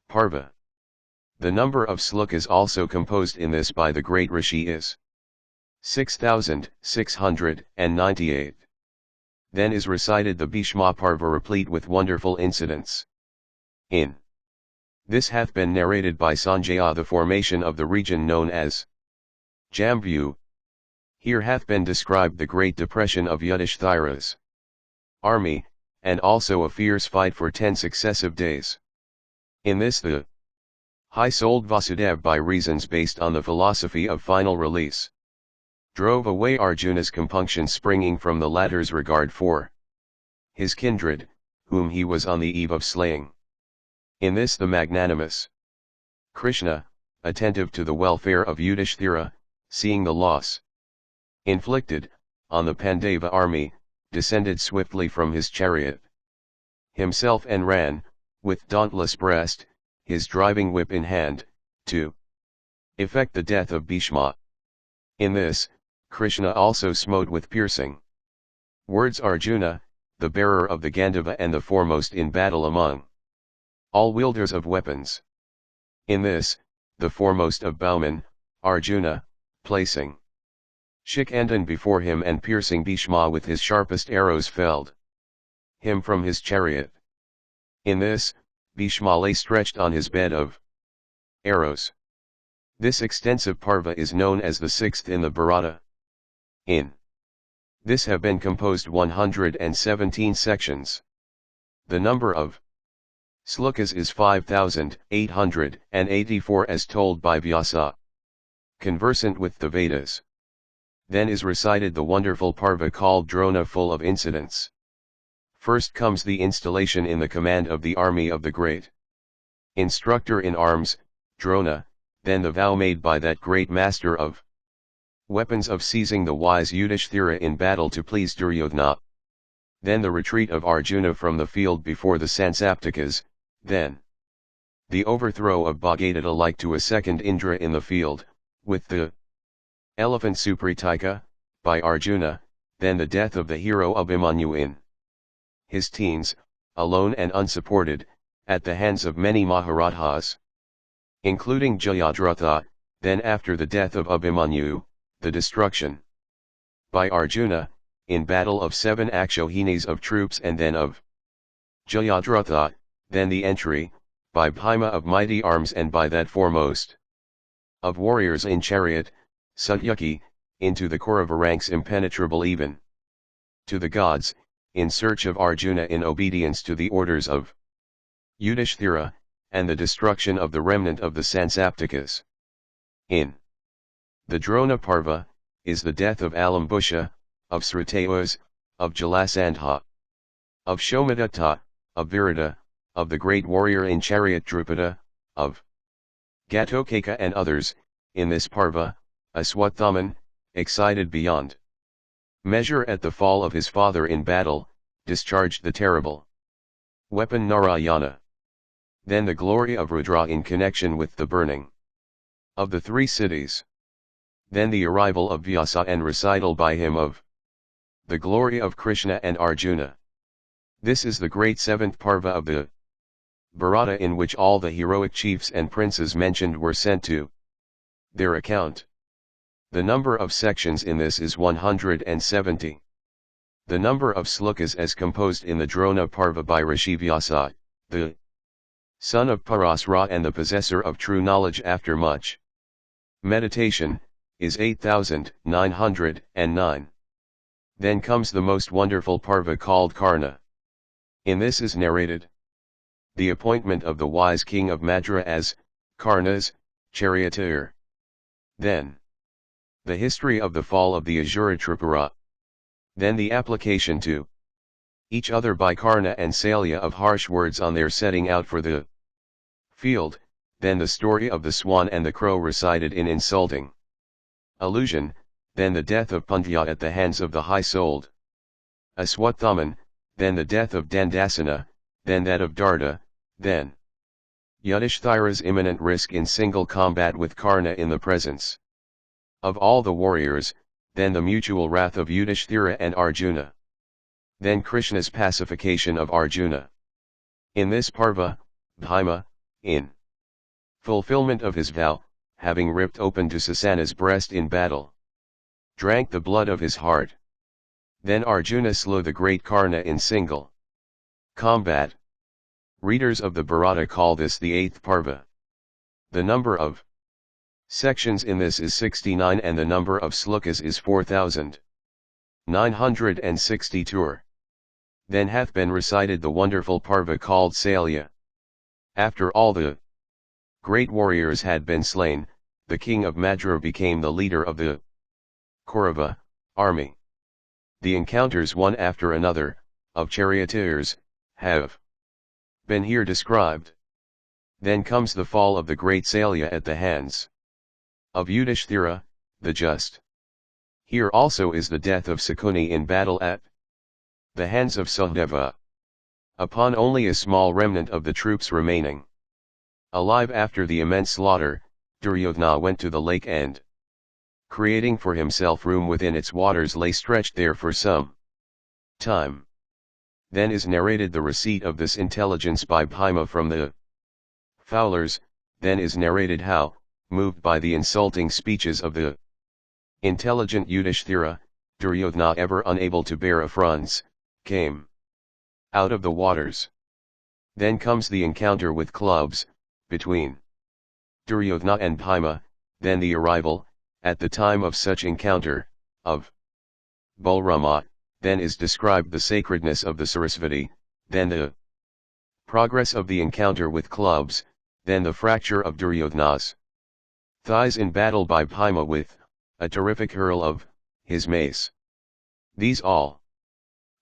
Parva. The number of slokas also composed in this by the great Rishi is 6,698. Then is recited the Bhishma Parva replete with wonderful incidents. In this hath been narrated by Sanjaya the formation of the region known as Jambu. Here hath been described the great depression of Yudhishthira's army, and also a fierce fight for 10 successive days. In this the high-souled Vasudev, by reasons based on the philosophy of final release, drove away Arjuna's compunction springing from the latter's regard for his kindred, whom he was on the eve of slaying. In this the magnanimous Krishna, attentive to the welfare of Yudhishthira, seeing the loss inflicted on the Pandava army, descended swiftly from his chariot himself and ran, with dauntless breast, his driving whip in hand, to effect the death of Bhishma. In this, Krishna also smote with piercing words Arjuna, the bearer of the Gandhava and the foremost in battle among all wielders of weapons. In this, the foremost of bowmen, Arjuna, placing Shikandan before him and piercing Bhishma with his sharpest arrows, felled him from his chariot. In this, Bhishma lay stretched on his bed of arrows. This extensive Parva is known as the sixth in the Bharata. In this have been composed 117 sections. The number of slokas is 5,884 as told by Vyasa, conversant with the Vedas. Then is recited the wonderful Parva called Drona, full of incidents. First comes the installation in the command of the army of the great instructor in arms, Drona, then the vow made by that great master of weapons of seizing the wise Yudhishthira in battle to please Duryodhana. Then the retreat of Arjuna from the field before the Sansaptakas, then the overthrow of Bhagadata like to a second Indra in the field, with the elephant Supritika, by Arjuna, then the death of the hero Abhimanyu in his teens, alone and unsupported, at the hands of many Maharathas, including Jayadratha, then after the death of Abhimanyu, the destruction by Arjuna, in battle of 7 Akshohinis of troops and then of Jayadratha, then the entry, by Bhima of mighty arms and by that foremost of warriors in chariot, Satyaki, into the Kaurava ranks impenetrable even to the gods, in search of Arjuna in obedience to the orders of Yudhishthira, and the destruction of the remnant of the Sansaptakas. In the Drona Parva, is the death of Alambusha, of Srutayas, of Jalasandha, of Shomadatta, of Virata, of the great warrior in chariot Drupada, of Gatokeka and others. In this Parva, Aswathaman, excited beyond measure at the fall of his father in battle, discharged the terrible weapon Narayana. Then the glory of Rudra in connection with the burning of the 3 cities. Then the arrival of Vyasa and recital by him of the glory of Krishna and Arjuna. This is the great 7th Parva of the Bharata, in which all the heroic chiefs and princes mentioned were sent to their account. The number of sections in this is 170. The number of slokas as composed in the Drona Parva by Rishi Vyasa, the son of Parasra and the possessor of true knowledge after much meditation, is 8,909. Then comes the most wonderful Parva called Karna. In this is narrated the appointment of the wise king of Madra as Karna's charioteer. Then the history of the fall of the Asura Tripura. Then the application to each other by Karna and Salya of harsh words on their setting out for the field. Then the story of the swan and the crow recited in insulting allusion. Then the death of Pandya at the hands of the high-souled Aswathaman. Then the death of Dandasana, then that of Darda, then Yudhishthira's imminent risk in single combat with Karna in the presence of all the warriors, then the mutual wrath of Yudhishthira and Arjuna. Then Krishna's pacification of Arjuna. In this Parva, Bhima, in fulfillment of his vow, having ripped open Dusasana's breast in battle, drank the blood of his heart. Then Arjuna slew the great Karna in single combat. Readers of the Bharata call this the 8th Parva. The number of sections in this is 69 and the number of slokas is 4,962. Then hath been recited the wonderful Parva called Salya. After all the great warriors had been slain, the king of Madra became the leader of the Kaurava army. The encounters one after another, of charioteers, have been here described. Then comes the fall of the great Salya at the hands of Yudhishthira, the just. Here also is the death of Sakuni in battle at the hands of Sahadeva. Upon only a small remnant of the troops remaining alive after the immense slaughter, Duryodhana went to the lake and, creating for himself room within its waters, lay stretched there for some time. Then is narrated the receipt of this intelligence by Bhima from the fowlers. Then is narrated how, moved by the insulting speeches of the intelligent Yudhishthira, Duryodhana, ever unable to bear affronts, came out of the waters. Then comes the encounter with clubs, between Duryodhana and Bhima. Then the arrival, at the time of such encounter, of Balrama. Then is described the sacredness of the Sarasvati. Then the progress of the encounter with clubs. Then the fracture of Duryodhana's thighs in battle by Bhima with a terrific hurl of his mace. These all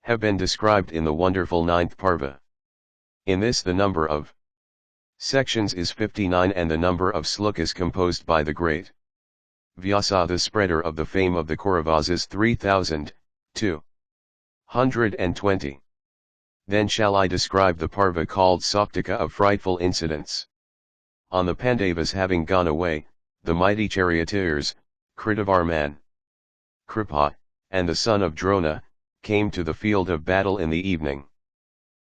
have been described in the wonderful 9th Parva. In this the number of sections is 59 and the number of slokas composed by the great Vyasa, the spreader of the fame of the Kauravas, is 3,220. Then shall I describe the Parva called Saktika of frightful incidents. On the Pandavas having gone away, the mighty charioteers, Kritavarman, Kripa, and the son of Drona, came to the field of battle in the evening.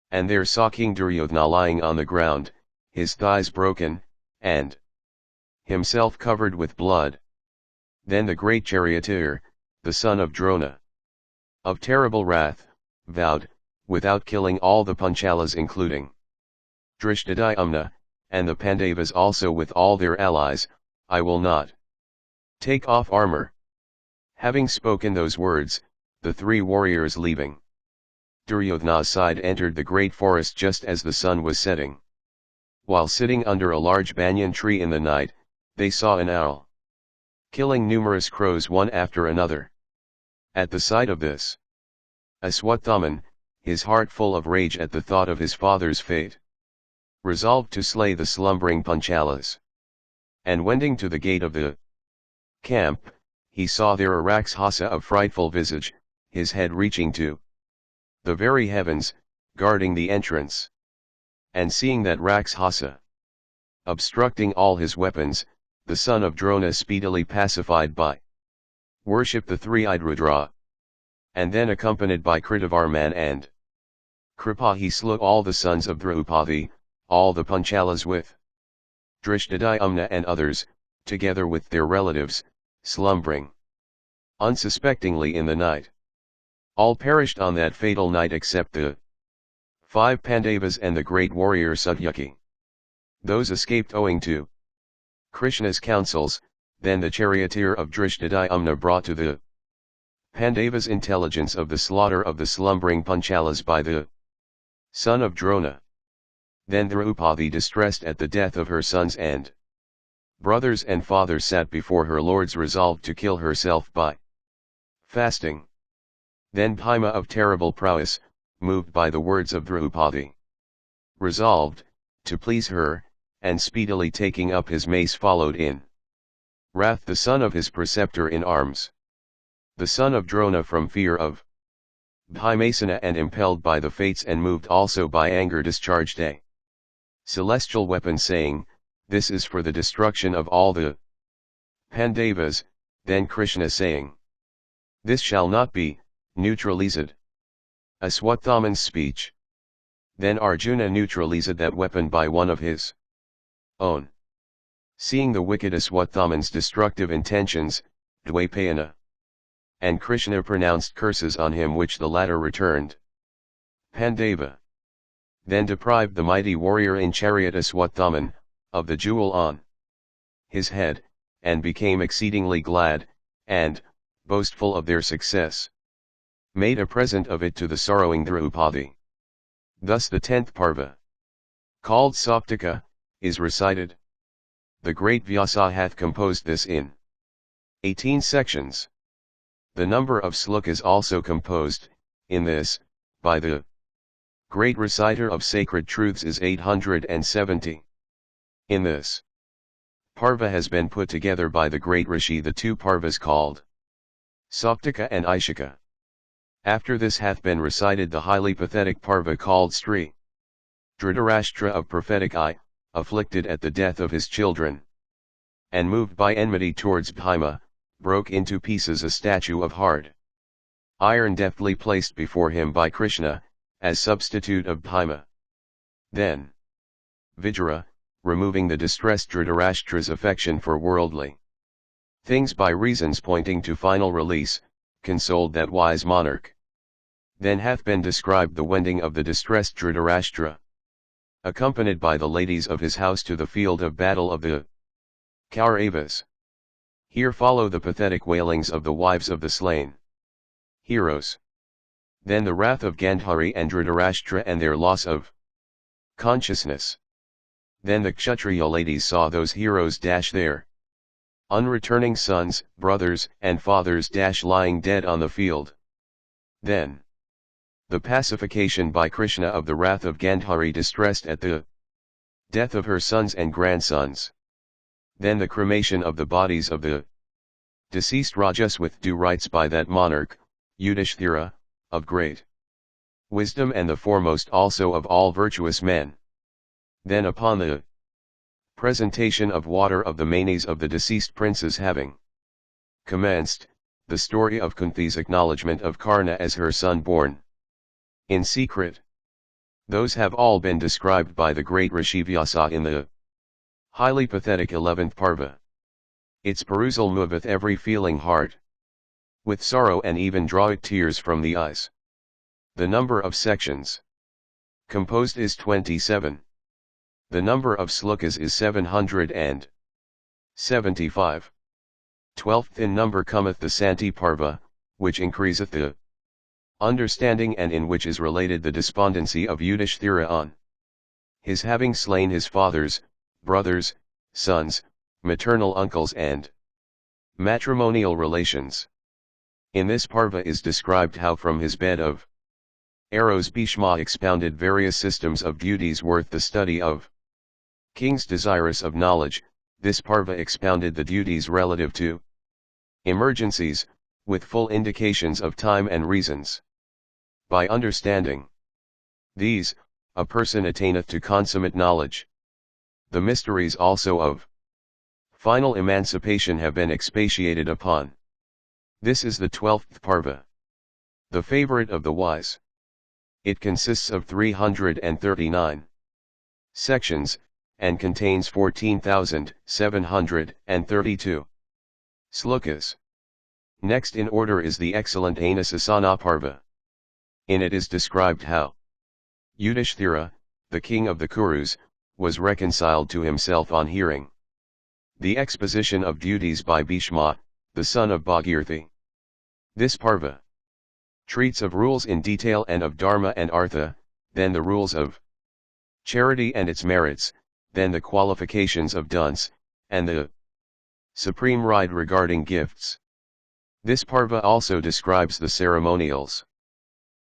And there saw King Duryodhana lying on the ground, his thighs broken, and himself covered with blood. Then the great charioteer, the son of Drona, of terrible wrath, vowed, without killing all the Panchalas including Drishtadyumna, and the Pandavas also with all their allies, I will not take off armor. Having spoken those words, the 3 warriors leaving Duryodhana's side entered the great forest just as the sun was setting. While sitting under a large banyan tree in the night, they saw an owl killing numerous crows one after another. At the sight of this, Aswathaman, his heart full of rage at the thought of his father's fate, resolved to slay the slumbering Panchalas. And wending to the gate of the camp, he saw there a Rakshasa of frightful visage, his head reaching to the very heavens, guarding the entrance. And seeing that Rakshasa obstructing all his weapons, the son of Drona speedily pacified by worship the 3-eyed Rudra. And then accompanied by Kritavarman and Kripa he slew all the sons of Draupadi, all the Panchalas with Drishtadyumna and others, together with their relatives, slumbering unsuspectingly in the night. All perished on that fatal night except the 5 Pandavas and the great warrior Satyaki. Those escaped owing to Krishna's counsels. Then the charioteer of Drishtadyumna brought to the Pandavas intelligence of the slaughter of the slumbering Panchalas by the son of Drona. Then Draupadi, distressed at the death of her sons and brothers and father, sat before her lords resolved to kill herself by fasting. Then Bhima of terrible prowess, moved by the words of Draupadi, resolved to please her, and speedily taking up his mace followed in wrath the son of his preceptor in arms. The son of Drona, from fear of Bhimasena and impelled by the fates and moved also by anger, discharged a celestial weapon, saying, "This is for the destruction of all the Pandavas." Then Krishna saying, "This shall not be, neutralized." Aswathaman's speech. Then Arjuna neutralized that weapon by one of his own. Seeing the wicked Aswathaman's destructive intentions, Dvaipayana and Krishna pronounced curses on him which the latter returned. Pandava then deprived the mighty warrior in chariot Aswathaman, of the jewel on his head, and became exceedingly glad, and, boastful of their success, made a present of it to the sorrowing Draupadi. Thus the 10th Parva, called Saptaka, is recited. The great Vyasa hath composed this in 18 sections. The number of slokas also composed, in this, by the great reciter of sacred truths is 870. In this Parva has been put together by the great Rishi the two Parvas called Saptaka and Ishika. After this hath been recited the highly pathetic Parva called Sri Dhritarashtra of prophetic eye, afflicted at the death of his children, and moved by enmity towards Bhima, broke into pieces a statue of hard iron deftly placed before him by Krishna, as substitute of Bhima. Then Vijaya, removing the distressed Dhritarashtra's affection for worldly things by reasons pointing to final release, consoled that wise monarch. Then hath been described the wending of the distressed Dhritarashtra, accompanied by the ladies of his house to the field of battle of the Kauravas. Here follow the pathetic wailings of the wives of the slain heroes. Then the wrath of Gandhari and Dhritarashtra and their loss of consciousness. Then the Kshatriya ladies saw those heroes dash their unreturning sons, brothers, and fathers lying dead on the field. Then the pacification by Krishna of the wrath of Gandhari distressed at the death of her sons and grandsons. Then the cremation of the bodies of the deceased rajas with due rites by that monarch, Yudhishthira, of great wisdom and the foremost also of all virtuous men. Then upon the presentation of water of the manes of the deceased princes having commenced, the story of Kunti's acknowledgement of Karna as her son born in secret. Those have all been described by the great Rishi Vyasa in the highly pathetic 11th Parva. Its perusal moveth every feeling heart with sorrow and even draweth tears from the eyes. The number of sections composed is 27. The number of slokas is 775. 12th in number cometh the Santi Parva, which increaseth the understanding and in which is related the despondency of Yudhishthira on his having slain his fathers, brothers, sons, maternal uncles and matrimonial relations. In this Parva is described how from his bed of arrows Bhishma expounded various systems of duties worth the study of kings desirous of knowledge. This Parva expounded the duties relative to emergencies, with full indications of time and reasons. By understanding these, a person attaineth to consummate knowledge. The mysteries also of final emancipation have been expatiated upon. This is the 12th Parva, the favorite of the wise. It consists of 339 sections, and contains 14,732 slokas. Next in order is the excellent Anasasana Parva. In it is described how Yudhishthira, the king of the Kurus, was reconciled to himself on hearing the exposition of duties by Bhishma, the son of Bhagirathi. This Parva treats of rules in detail and of Dharma and Artha, then the rules of charity and its merits, then the qualifications of dunce, and the supreme ride regarding gifts. This Parva also describes the ceremonials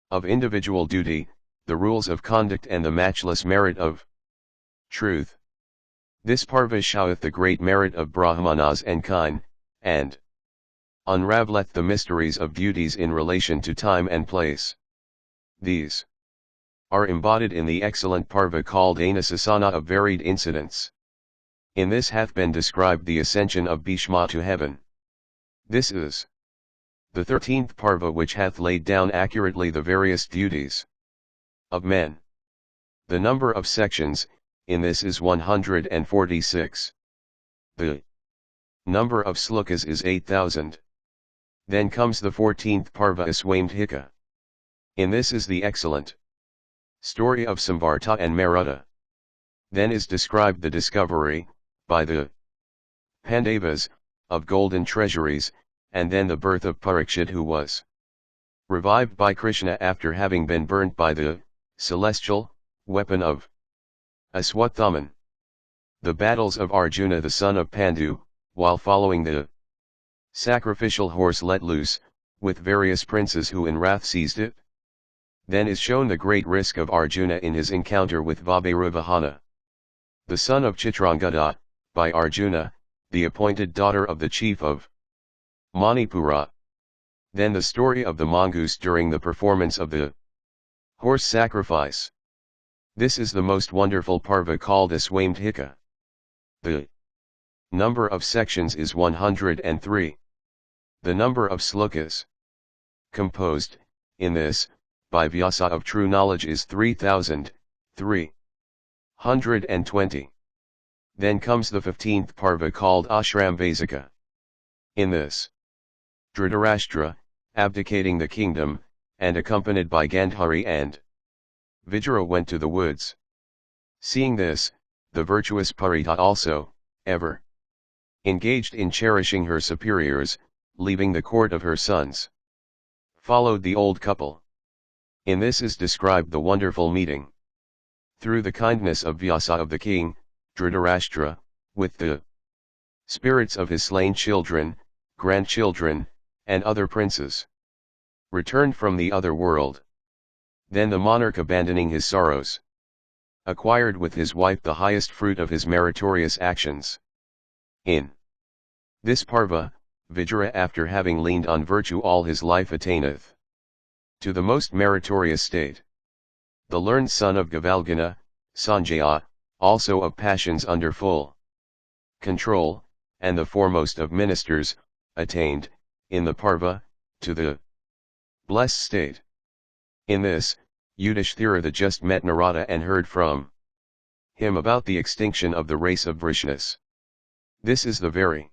of individual duty, the rules of conduct and the matchless merit of truth. This Parva showeth the great merit of Brahmanas and kine, and unravelleth the mysteries of duties in relation to time and place. These are embodied in the excellent Parva called Anasasana of varied incidents. In this hath been described the ascension of Bhishma to heaven. This is the 13th Parva, which hath laid down accurately the various duties of men. The number of sections in this is 146. The number of slokas is 8,000. Then comes the 14th Parva Aswamedhika. In this is the excellent story of Samvarta and Maruta. Then is described the discovery, by the Pandavas, of golden treasuries, and then the birth of Parikshit, who was revived by Krishna after having been burnt by the celestial weapon of Aswathaman. The battles of Arjuna the son of Pandu, while following the sacrificial horse let loose, with various princes who in wrath seized it. Then is shown the great risk of Arjuna in his encounter with Vabharuvahana, the son of Chitrangada, by Arjuna, the appointed daughter of the chief of Manipura. Then the story of the mongoose during the performance of the horse sacrifice. This is the most wonderful parva called Aswamedhika. The number of sections is 103. The number of slokas composed, in this, by Vyasa of true knowledge is 3,320. Then comes the 15th Parva called Ashramvasika. In this, Dhritarashtra, abdicating the kingdom, and accompanied by Gandhari and Vijara went to the woods. Seeing this, the virtuous Parita also, ever engaged in cherishing her superiors, leaving the court of her sons, followed the old couple. In this is described the wonderful meeting, through the kindness of Vyasa of the king, Dhritarashtra, with the spirits of his slain children, grandchildren, and other princes, returned from the other world. Then the monarch, abandoning his sorrows, acquired with his wife the highest fruit of his meritorious actions. In this parva, Vijara, after having leaned on virtue all his life, attaineth to the most meritorious state. The learned son of Gavalgana, Sanjaya, also of passions under full control, and the foremost of ministers, attained, in the parva, to the blessed state. In this, Yudhishthira the just met Narada and heard from him about the extinction of the race of Vrishnis. This is the very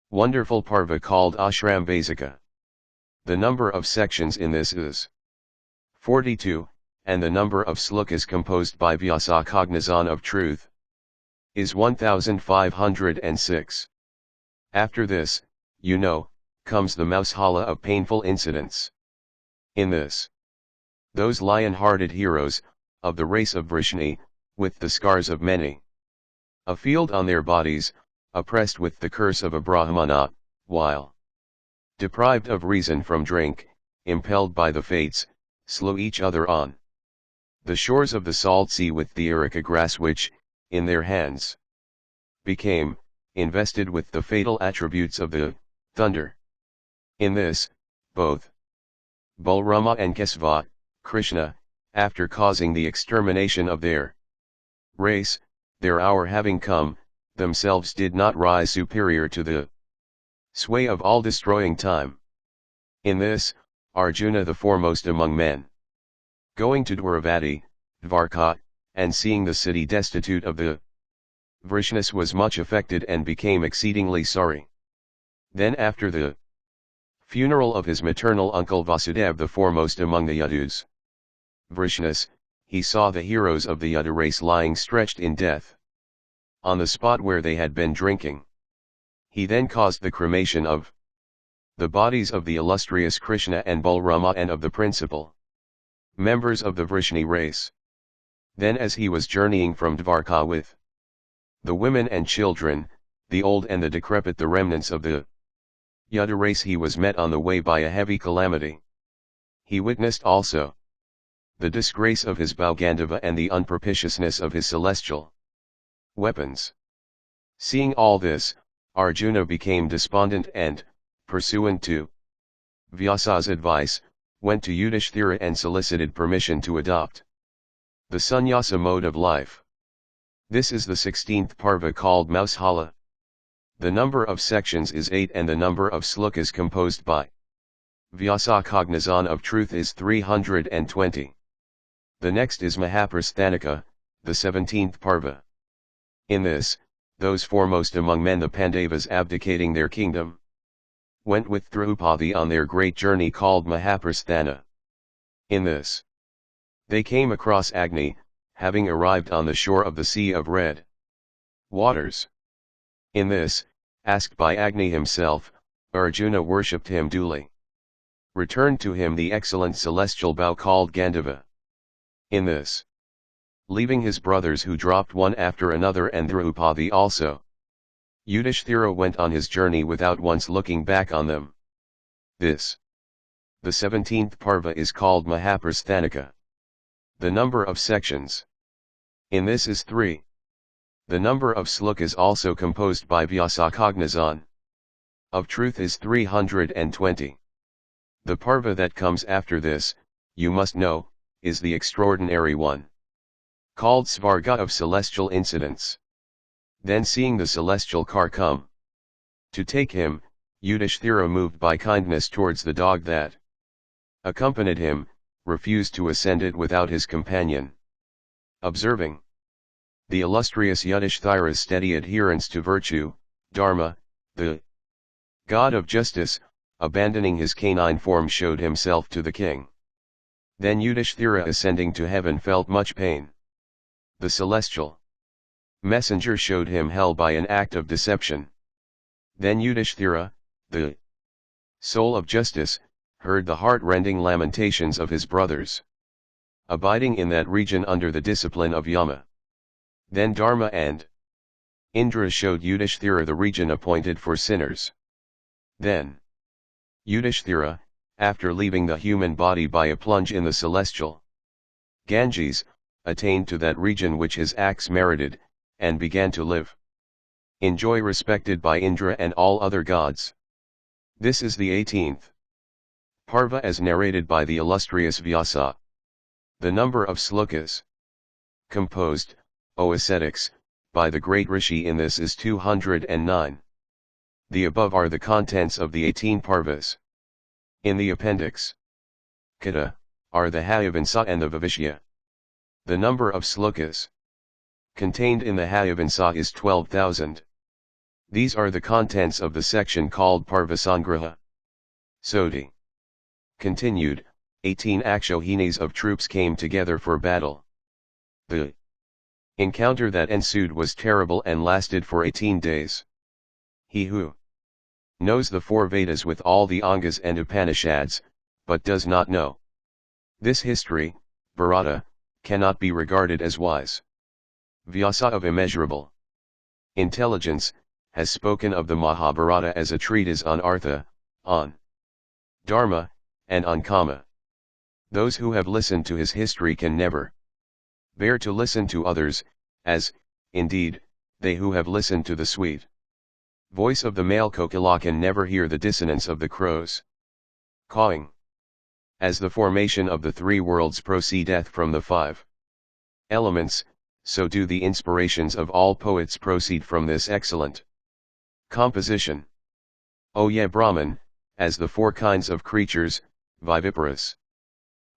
wonderful parva called Ashramvasika. The number of sections in this is 42, and the number of slokas composed by Vyasa cognizant of truth is 1506. After this, comes the Maushala of painful incidents. In this, those lion-hearted heroes, of the race of Vrishni, with the scars of many a field on their bodies, oppressed with the curse of a Brahmana, while deprived of reason from drink, impelled by the fates, slew each other on the shores of the salt sea with the erica grass which, in their hands, became invested with the fatal attributes of the thunder. In this, both Balrama and Kesava, Krishna, after causing the extermination of their race, their hour having come, themselves did not rise superior to the sway of all-destroying time. In this, Arjuna the foremost among men, going to Dwaravati, Dvarka, and seeing the city destitute of the Vrishnis, was much affected and became exceedingly sorry. Then after the funeral of his maternal uncle Vasudeva, the foremost among the Yadus Vrishnis, he saw the heroes of the Yadu race lying stretched in death on the spot where they had been drinking. He then caused the cremation of the bodies of the illustrious Krishna and Balrama and of the principal members of the Vrishni race. Then as he was journeying from Dvarka with the women and children, the old and the decrepit, the remnants of the Yadu race, he was met on the way by a heavy calamity. He witnessed also the disgrace of his Bhaugandhava and the unpropitiousness of his celestial weapons. Seeing all this, Arjuna became despondent and, pursuant to Vyasa's advice, went to Yudhishthira and solicited permission to adopt the sannyasa mode of life. This is the 16th parva called Maushala. The number of sections is 8 and the number of slokas composed by Vyasa cognizon of truth is 320. The next is Mahaprasthanika, the 17th Parva. In this, those foremost among men, the Pandavas abdicating their kingdom, went with Draupadi on their great journey called Mahaprasthana. In this, they came across Agni, having arrived on the shore of the Sea of Red Waters. In this, asked by Agni himself, Arjuna worshipped him duly. Returned to him the excellent celestial bow called Gandhava. In this, leaving his brothers who dropped one after another and Draupadi also, Yudhishthira went on his journey without once looking back on them. This, the 17th Parva, is called Mahaprasthanika. The number of sections in this is 3. The number of slokas also composed by Vyasa cognizon of truth is 320. The Parva that comes after this, you must know, is the extraordinary one, called Svarga of celestial incidents. Then seeing the celestial car come to take him, Yudhishthira, moved by kindness towards the dog that accompanied him, refused to ascend it without his companion. Observing the illustrious Yudhishthira's steady adherence to virtue, Dharma, the god of justice, abandoning his canine form, showed himself to the king. Then Yudhishthira, ascending to heaven, felt much pain. The celestial messenger showed him hell by an act of deception. Then Yudhishthira, the soul of justice, heard the heart-rending lamentations of his brothers, abiding in that region under the discipline of Yama. Then Dharma and Indra showed Yudhishthira the region appointed for sinners. Then Yudhishthira, after leaving the human body by a plunge in the celestial Ganges, attained to that region which his acts merited, and began to live in joy, respected by Indra and all other gods. This is the 18th Parva, as narrated by the illustrious Vyasa. The number of slokas composed, O ascetics, by the great Rishi in this is 209. The above are the contents of the 18 Parvas. In the appendix, Kata, are the Hayavansa and the Vivishya. The number of slokas contained in the Hayavansa is 12,000. These are the contents of the section called Parvasangraha. Soti. Continued, 18 Akshohinis of troops came together for battle. The encounter that ensued was terrible and lasted for 18 days. He who knows the 4 Vedas with all the Angas and Upanishads, but does not know this history, Bharata, cannot be regarded as wise. Vyasa, of immeasurable intelligence, has spoken of the Mahabharata as a treatise on Artha, on Dharma, and on Kama. Those who have listened to his history can never bear to listen to others, as, indeed, they who have listened to the sweet voice of the male kokila can never hear the dissonance of the crow's cawing. As the formation of the 3 worlds proceedeth from the 5 elements, so do the inspirations of all poets proceed from this excellent composition. O ye Brahman, as the 4 kinds of creatures, viviparous,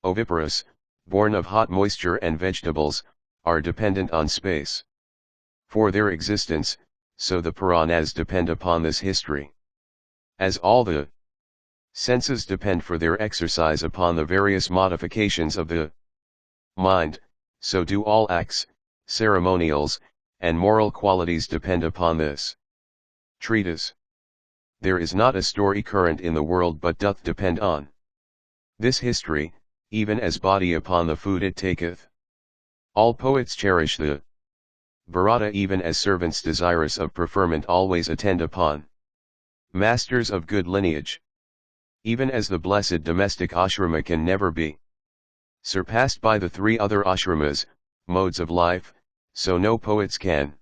oviparous, born of hot moisture and vegetables, are dependent on space for their existence, so the Puranas depend upon this history. As all the senses depend for their exercise upon the various modifications of the mind, so do all acts, ceremonials, and moral qualities depend upon this treatise. There is not a story current in the world but doth depend on this history, even as body upon the food it taketh. All poets cherish the Bharata, even as servants desirous of preferment always attend upon masters of good lineage. Even as the blessed domestic ashrama can never be surpassed by the 3 other ashramas, modes of life, so no poets can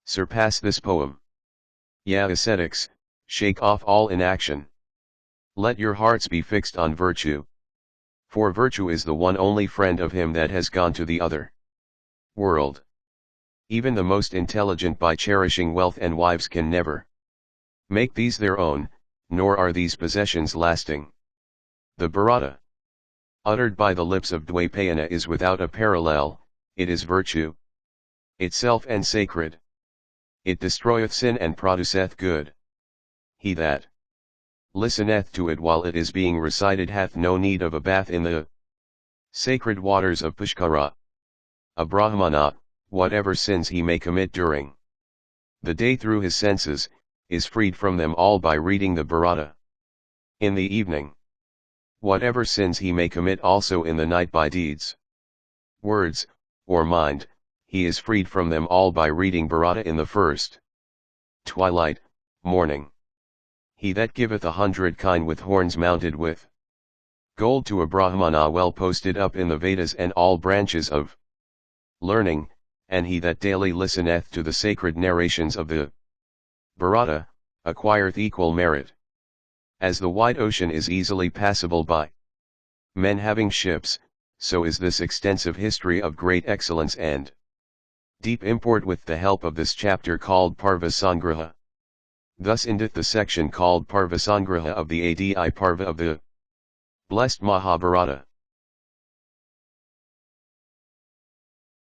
surpass this poem. Ye ascetics, shake off all inaction. Let your hearts be fixed on virtue. For virtue is the one only friend of him that has gone to the other world. Even the most intelligent by cherishing wealth and wives can never make these their own, nor are these possessions lasting. The Bharata, uttered by the lips of Dwapayana, is without a parallel, it is virtue itself and sacred. It destroyeth sin and produceth good. He that listeneth to it while it is being recited hath no need of a bath in the sacred waters of Pushkara. A Brahmana, whatever sins he may commit during the day through his senses, is freed from them all by reading the Bharata. In the evening, whatever sins he may commit also in the night by deeds, words, or mind, he is freed from them all by reading Bharata in the first twilight, morning. He that giveth 100 kine with horns mounted with gold to a Brahmana well posted up in the Vedas and all branches of learning, and he that daily listeneth to the sacred narrations of the Bharata, acquireth equal merit. As the wide ocean is easily passable by men having ships, so is this extensive history of great excellence and deep import with the help of this chapter called Parva Sangraha. Thus endeth the section called Parva Sangraha of the Adi Parva of the blessed Mahabharata.